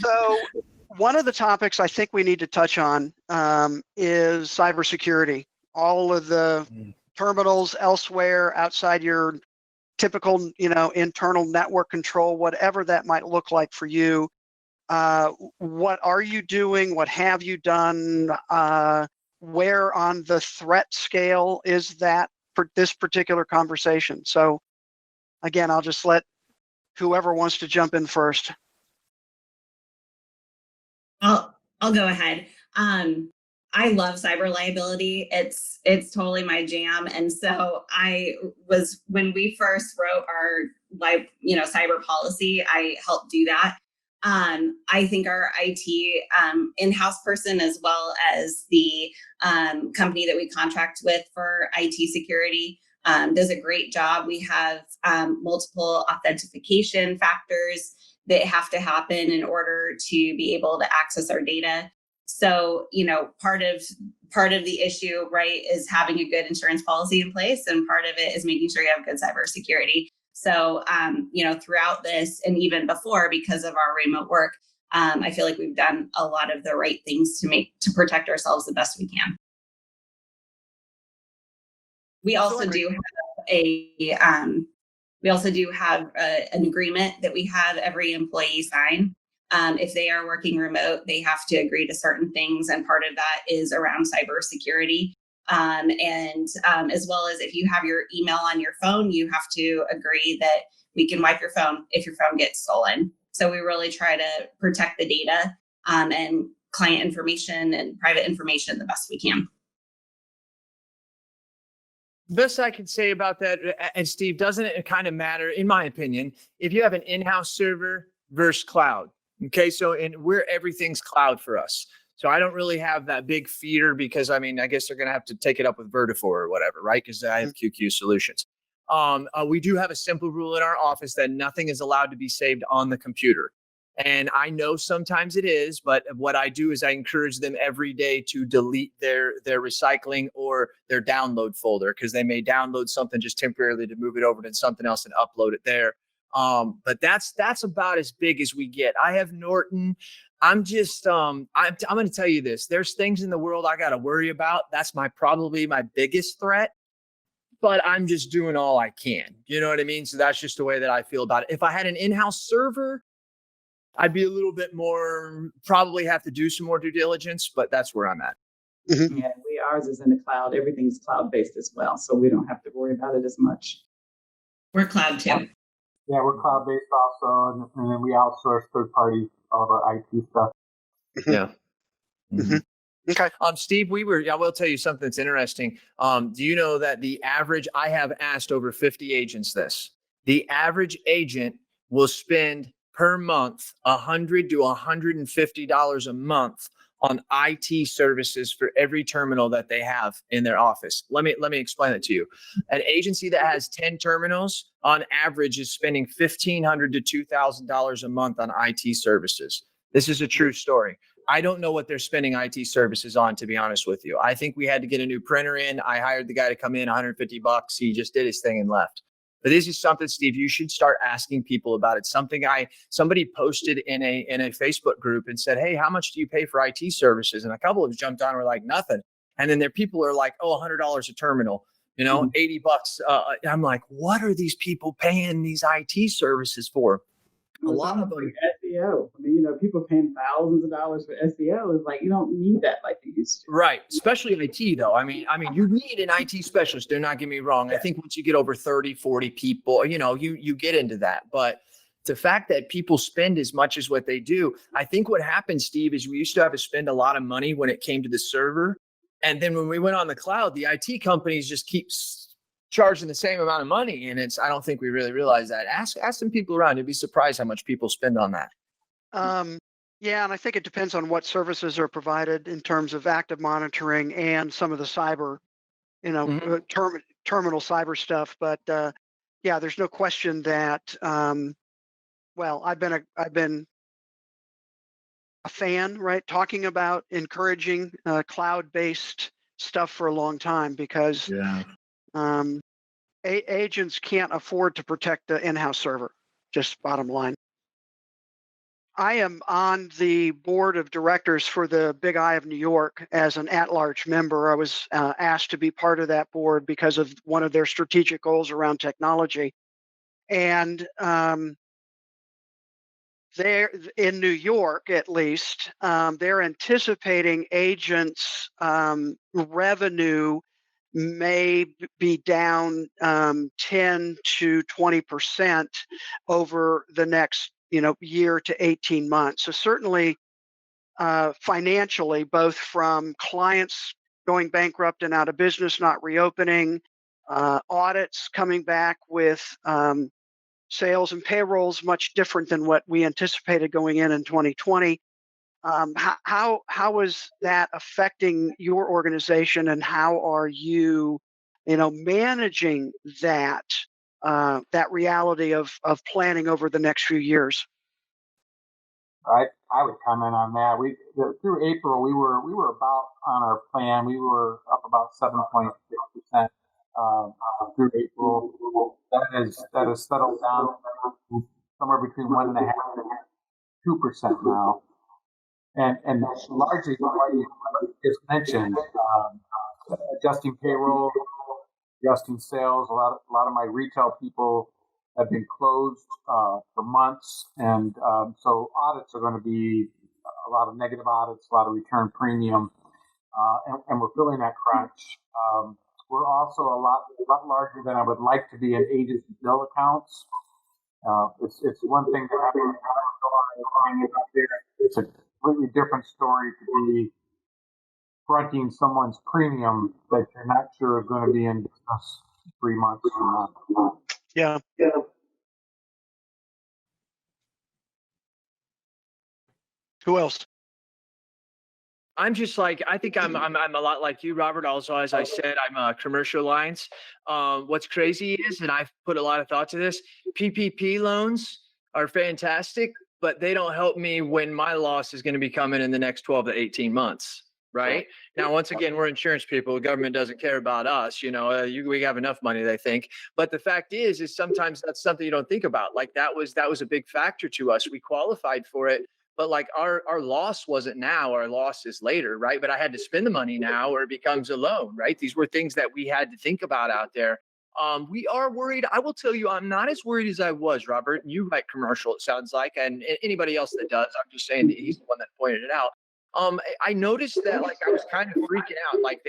So one of the topics I think we need to touch on is cybersecurity. All of the terminals elsewhere outside your typical, internal network control, whatever that might look like for you. What are you doing? What have you done? Where on the threat scale is that for this particular conversation? So again, I'll just let whoever wants to jump in first. I'll go ahead. I love cyber liability. It's totally my jam. And so when we first wrote our cyber policy, I helped do that. I think our IT in-house person, as well as the company that we contract with for IT security, does a great job. We have multiple authentication factors that have to happen in order to be able to access our data. So, part of the issue, right, is having a good insurance policy in place, and part of it is making sure you have good cybersecurity. So, throughout this and even before, because of our remote work, I feel like we've done a lot of the right things to protect ourselves the best we can. We also do have an agreement that we have every employee sign. If they are working remote, they have to agree to certain things, and part of that is around cybersecurity. And as well as if you have your email on your phone, you have to agree that we can wipe your phone if your phone gets stolen. So we really try to protect the data and client information and private information the best we can. Best I can say about that, and Steve, doesn't it kind of matter, in my opinion, if you have an in-house server versus cloud? Okay, so where everything's cloud for us. So I don't really have that big fear because, I guess they're going to have to take it up with Vertafore or whatever, right? Because I have QQ Solutions. We do have a simple rule in our office that nothing is allowed to be saved on the computer. And I know sometimes it is, but what I do is I encourage them every day to delete their recycling or their download folder, because they may download something just temporarily to move it over to something else and upload it there. But that's about as big as we get. I have Norton. I'm just I'm going to tell you this. There's things in the world I got to worry about. That's probably my biggest threat. But I'm just doing all I can. You know what I mean? So that's just the way that I feel about it. If I had an in-house server, I'd be a little bit more, probably have to do some more due diligence, but that's where I'm at. Mm-hmm. Yeah, ours is in the cloud. Everything's cloud-based as well, so we don't have to worry about it as much. We're cloud too. Yeah, we're cloud-based also, and then we outsource third-party all of our IT stuff. Yeah. Mm-hmm. Okay. Steve, I will tell you something that's interesting. Do you know that I have asked over 50 agents this, the average agent will spend per month $100 to $150 a month on IT services for every terminal that they have in their office. Let me explain it to you. An agency that has 10 terminals on average is spending $1,500 to $2,000 a month on IT services. This is a true story. I don't know what they're spending IT services on, to be honest with you. I think we had to get a new printer in. I hired the guy to come in, $150. He just did his thing and left. But this is something, Steve, you should start asking people about. It's something somebody posted in a Facebook group and said, hey, how much do you pay for IT services? And a couple of them jumped on and were like, nothing. And then people are like, oh, $100 a terminal, $80. I'm like, what are these people paying these IT services for? A lot of them. SEO. People paying thousands of dollars for SEO. Is like, you don't need that like you used to. Right. Especially IT though. You need an IT specialist. Do not get me wrong. I think once you get over 30, 40 people, you get into that. But the fact that people spend as much as what they do, I think what happened, Steve, is we used to have to spend a lot of money when it came to the server. And then when we went on the cloud, the IT companies just keep charging the same amount of money. And I don't think we really realize that. Ask some people around. You'd be surprised how much people spend on that. Yeah, and I think it depends on what services are provided in terms of active monitoring and some of the cyber, terminal cyber stuff. But yeah, there's no question that I've been a fan, right, talking about encouraging cloud-based stuff for a long time because agents can't afford to protect the in-house server. Just bottom line. I am on the board of directors for the Big I of New York as an at-large member. I was asked to be part of that board because of one of their strategic goals around technology. And they're in New York, at least, they're anticipating agents' revenue may be down 10 to 20% over the next year to 18 months. So certainly financially, both from clients going bankrupt and out of business, not reopening, audits coming back with sales and payrolls much different than what we anticipated going in 2020. How is that affecting your organization, and how are you, managing that reality of planning over the next few years? I would comment on that. Through April we were about on our plan. We were up about 7.6% through April. That has settled down somewhere between 1.5% and 2% now, and largely what you just mentioned, adjusting payroll, adjusting sales. A lot of my retail people have been closed for months, and so audits are going to be a lot of negative audits, a lot of return premium, and we're feeling that crunch. We're also a lot larger than I would like to be in agency bill accounts. It's one thing to have out there. It's a completely different story to be fronting someone's premium that you're not sure is going to be in business 3 months from now. Yeah. Who else? I'm just like, I think I'm a lot like you, Robert. Also, as I said, I'm a commercial lines. What's crazy is, and I've put a lot of thought to this, PPP loans are fantastic, but they don't help me when my loss is going to be coming in the next 12 to 18 months. Right now, once again, we're insurance people. The government doesn't care about us. We have enough money, they think. But the fact is sometimes that's something you don't think about. Like that was a big factor to us. We qualified for it, but like our loss wasn't now, our loss is later, right? But I had to spend the money now or it becomes a loan, right? These were things that we had to think about out there. We are worried. I will tell you, I'm not as worried as I was, Robert. You write commercial, it sounds like, and anybody else that does. I'm just saying that he's the one that pointed it out. I noticed that like I was kind of freaking out. Like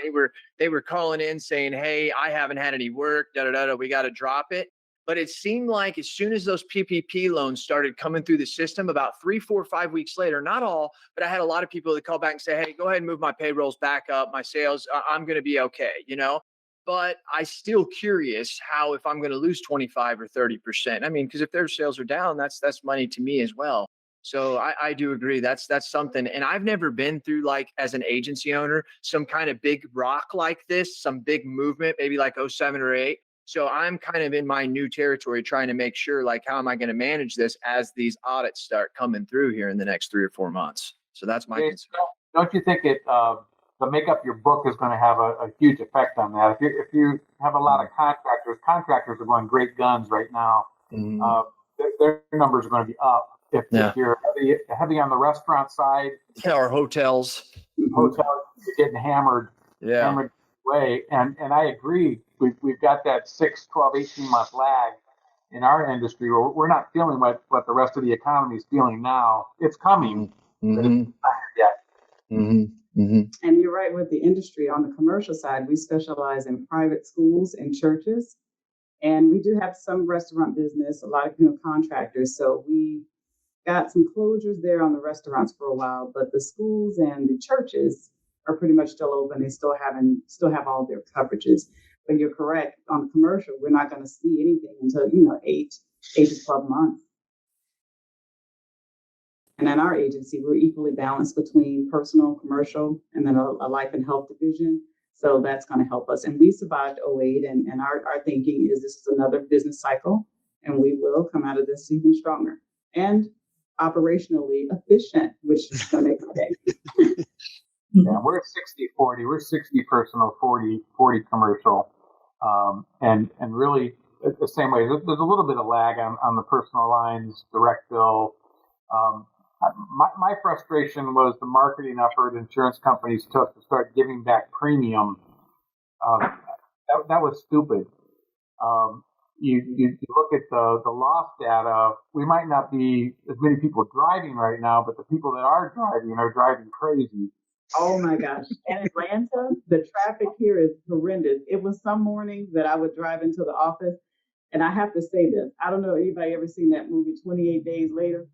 they were calling in saying, "Hey, I haven't had any work. We got to drop it." But it seemed like as soon as those PPP loans started coming through the system, about 3, 4, 5 weeks later, not all, but I had a lot of people that call back and say, "Hey, go ahead and move my payrolls back up, my sales. I'm going to be okay." But I still curious how if I'm going to lose 25 or 30%. I mean, because if their sales are down, that's money to me as well. So I do agree. That's something. And I've never been through like as an agency owner, some kind of big rock like this, some big movement, maybe like 07 or 08. So I'm kind of in my new territory trying to make sure like how am I going to manage this as these audits start coming through here in the next 3 or 4 months. So that's my concern. Don't you think the make up your book is going to have a huge effect on that? If you have a lot of contractors are going great guns right now. Their numbers are going to be up. If you're heavy on the restaurant side, or hotels, you're getting hammered way. And I agree. We've got that 6, 12, 18-month lag in our industry where we're not feeling what the rest of the economy is feeling now. It's coming, but it's not here yet. And you're right with the industry. On the commercial side, we specialize in private schools and churches. And we do have some restaurant business, a lot of contractors. So we got some closures there on the restaurants for a while, but the schools and the churches are pretty much still open. They still have all their coverages. But you're correct. On commercial, we're not going to see anything until 8 to 12 months. And in our agency, we're equally balanced between personal, commercial, and then a life and health division. So that's going to help us. And we survived 08, and our thinking is this is another business cycle, and we will come out of this even stronger and operationally efficient, which is going to make it. Yeah, we're 60-40. We're 60 personal, 40 commercial. And really the same way. There's a little bit of lag on the personal lines, direct bill. My frustration was the marketing effort insurance companies took to start giving back premium. That was stupid. Um, you look at the loss data, we might not be as many people driving right now, but the people that are driving crazy. Oh my gosh. In Atlanta, the traffic here is horrendous. It was some mornings that I would drive into the office, and I have to say this. I don't know if anybody ever seen that movie 28 Days Later.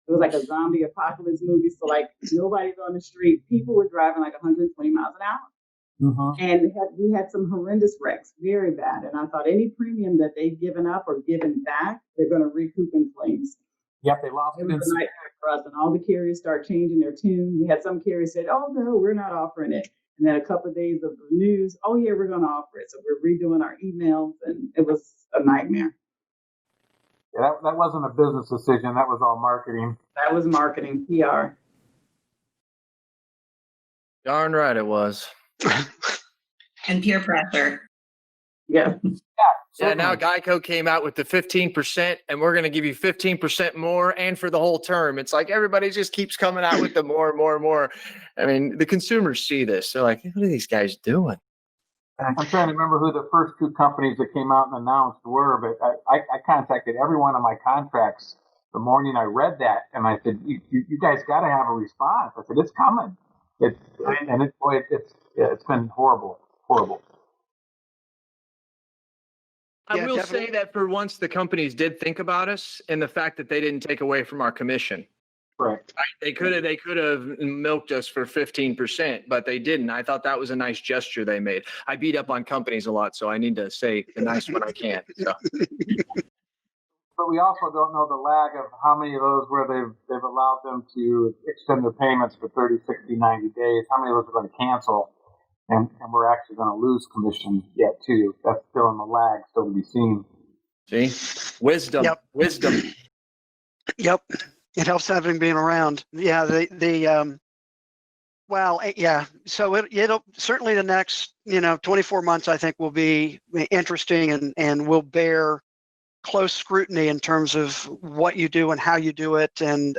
It was like a zombie apocalypse movie. So like nobody's on the street. People were driving like 120 miles an hour. And we had some horrendous wrecks, very bad. And I thought any premium that they've given up or given back, they're going to recoup in claims. Yep, they lost It it. was a nightmare for us, and all the carriers start changing their tune. We had some carriers said, "Oh no, we're not offering it," and then a couple of days of the news, "Oh yeah, we're going to offer it." So we're redoing our emails, and it was a nightmare. Yeah, that wasn't a business decision. That was all marketing. That was marketing, PR. Darn right it was. And peer pressure. Yeah. Yeah, now Geico came out with the 15%, and we're going to give you 15% more and for the whole term. It's like everybody just keeps coming out with the more and more and more. I mean, the consumers see this. They're like, what are these guys doing? I'm trying to remember who the first two companies that came out and announced were, but I contacted every one of my contracts the morning I read that, and I said, you guys got to have a response. I said, it's coming. It's been horrible. I Yeah, will definitely. say that for once, the companies did think about us and the fact that they didn't take away from our commission. Correct. They could have milked us for 15%, but they didn't. I thought that was a nice gesture they made. I beat up on companies a lot, so I need to say the nice one I can. So. But we also don't know the lag of how many of those where they've allowed them to extend their payments for 30, 60, 90 days. How many of those are going to cancel? And we're actually going to lose commission yet too. That's still in the lag, still to be seen. See, wisdom. Yep, it helps having been around. Yeah, yeah. So it'll certainly the next 24 months I think will be interesting and will bear close scrutiny in terms of what you do and how you do it, and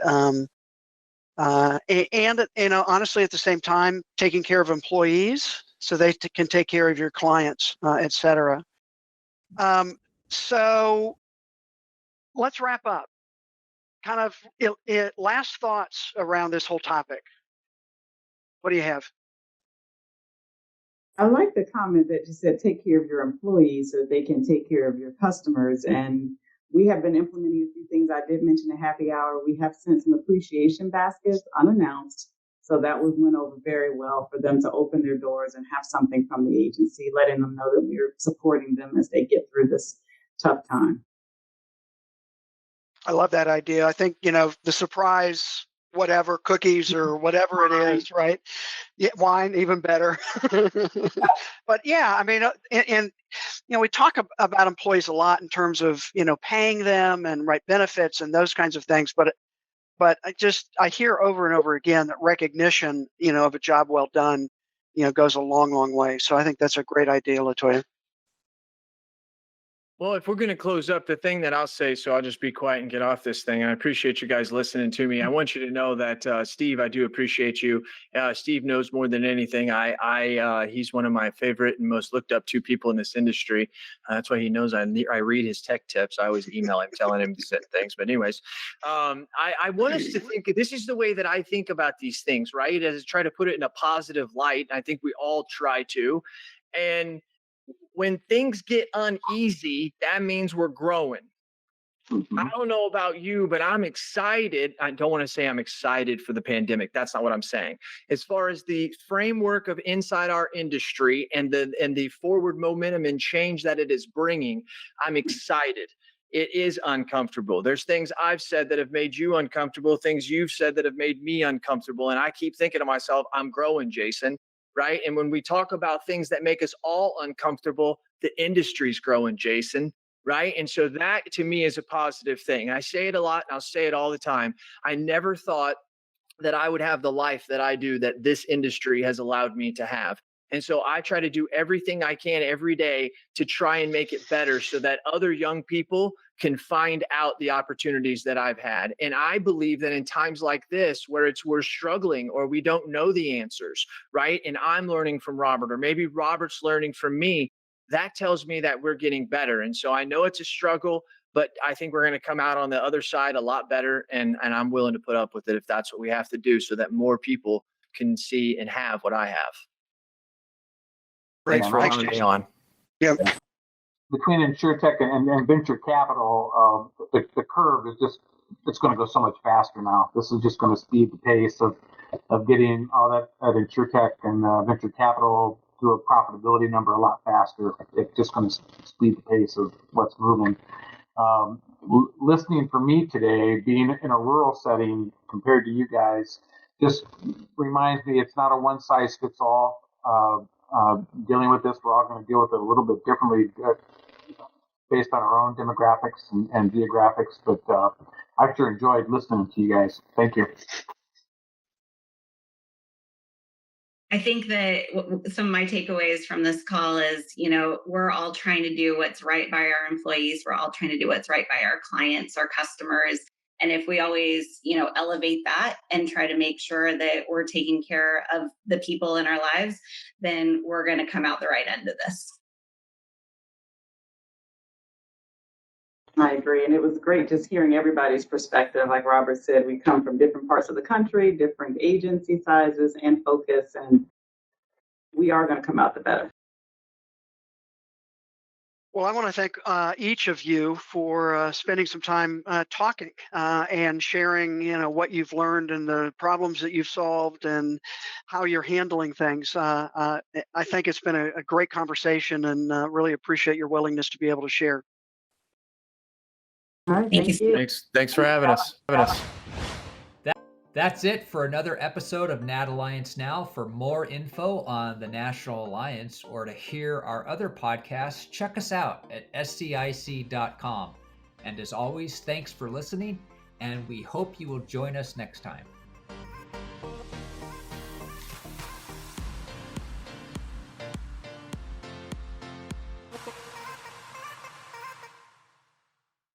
honestly at the same time taking care of employees so they can take care of your clients, etc. So let's wrap up. Kind of last thoughts around this whole topic. What do you have? I like the comment that you said, take care of your employees so they can take care of your customers. And we have been implementing a few things. I did mention a happy hour. We have sent some appreciation baskets unannounced. So that went over very well for them to open their doors and have something from the agency, letting them know that we're supporting them as they get through this tough time. I love that idea. I think, the surprise, whatever, cookies or whatever it is, right? Yeah, wine, even better. But yeah, I mean, and we talk about employees a lot in terms of, paying them and benefits and those kinds of things. But I hear over and over again that recognition, of a job well done, goes a long, long way. So I think that's a great idea, LaToya. Well, if we're going to close up, the thing that I'll say, so I'll just be quiet and get off this thing. I appreciate you guys listening to me. I want you to know that, Steve, I do appreciate you. Steve knows more than anything. He's one of my favorite and most looked up to people in this industry. That's why he knows I read his tech tips. I always email him telling him things. But anyways, I want us to think, this is the way that I think about these things, right? As I try to put it in a positive light. I think we all try to. And when things get uneasy, that means we're growing. Mm-hmm. I don't know about you, but I'm excited. I don't want to say I'm excited for the pandemic. That's not what I'm saying. As far as the framework of inside our industry and the forward momentum and change that it is bringing, I'm excited. It is uncomfortable. There's things I've said that have made you uncomfortable, things you've said that have made me uncomfortable. And I keep thinking to myself, I'm growing, Jason. Right. And when we talk about things that make us all uncomfortable, the industry's growing, Jason. Right. And so that to me is a positive thing. I say it a lot and I'll say it all the time. I never thought that I would have the life that I do, that this industry has allowed me to have. And so I try to do everything I can every day to try and make it better so that other young people can find out the opportunities that I've had. And I believe that in times like this, where we're struggling or we don't know the answers, right? And I'm learning from Robert, or maybe Robert's learning from me, that tells me that we're getting better. And so I know it's a struggle, but I think we're going to come out on the other side a lot better. And I'm willing to put up with it if that's what we have to do so that more people can see and have what I have. Great. Thanks for Thanks, having me Jason. on. Yeah. Between InsurTech and venture capital, the curve is just, it's going to go so much faster now. This is just going to speed the pace of getting all that at InsurTech and venture capital to a profitability number a lot faster. It's just going to speed the pace of what's moving. Listening for me today, being in a rural setting compared to you guys, just reminds me it's not a one size fits all. Dealing with this, we're all going to deal with it a little bit differently based on our own demographics and geographics. But I sure enjoyed listening to you guys. Thank you. I think that some of my takeaways from this call is, we're all trying to do what's right by our employees. We're all trying to do what's right by our clients, our customers. And if we always, elevate that and try to make sure that we're taking care of the people in our lives, then we're going to come out the right end of this. I agree. And it was great just hearing everybody's perspective. Like Robert said, we come from different parts of the country, different agency sizes and focus, and we are going to come out the better. Well, I want to thank each of you for spending some time talking and sharing, what you've learned and the problems that you've solved and how you're handling things. I think it's been a great conversation, and really appreciate your willingness to be able to share. All right, thank you. Thanks for having us. That's it for another episode of Nat Alliance Now. For more info on the National Alliance or to hear our other podcasts, check us out at scic.com. And as always, thanks for listening, and we hope you will join us next time.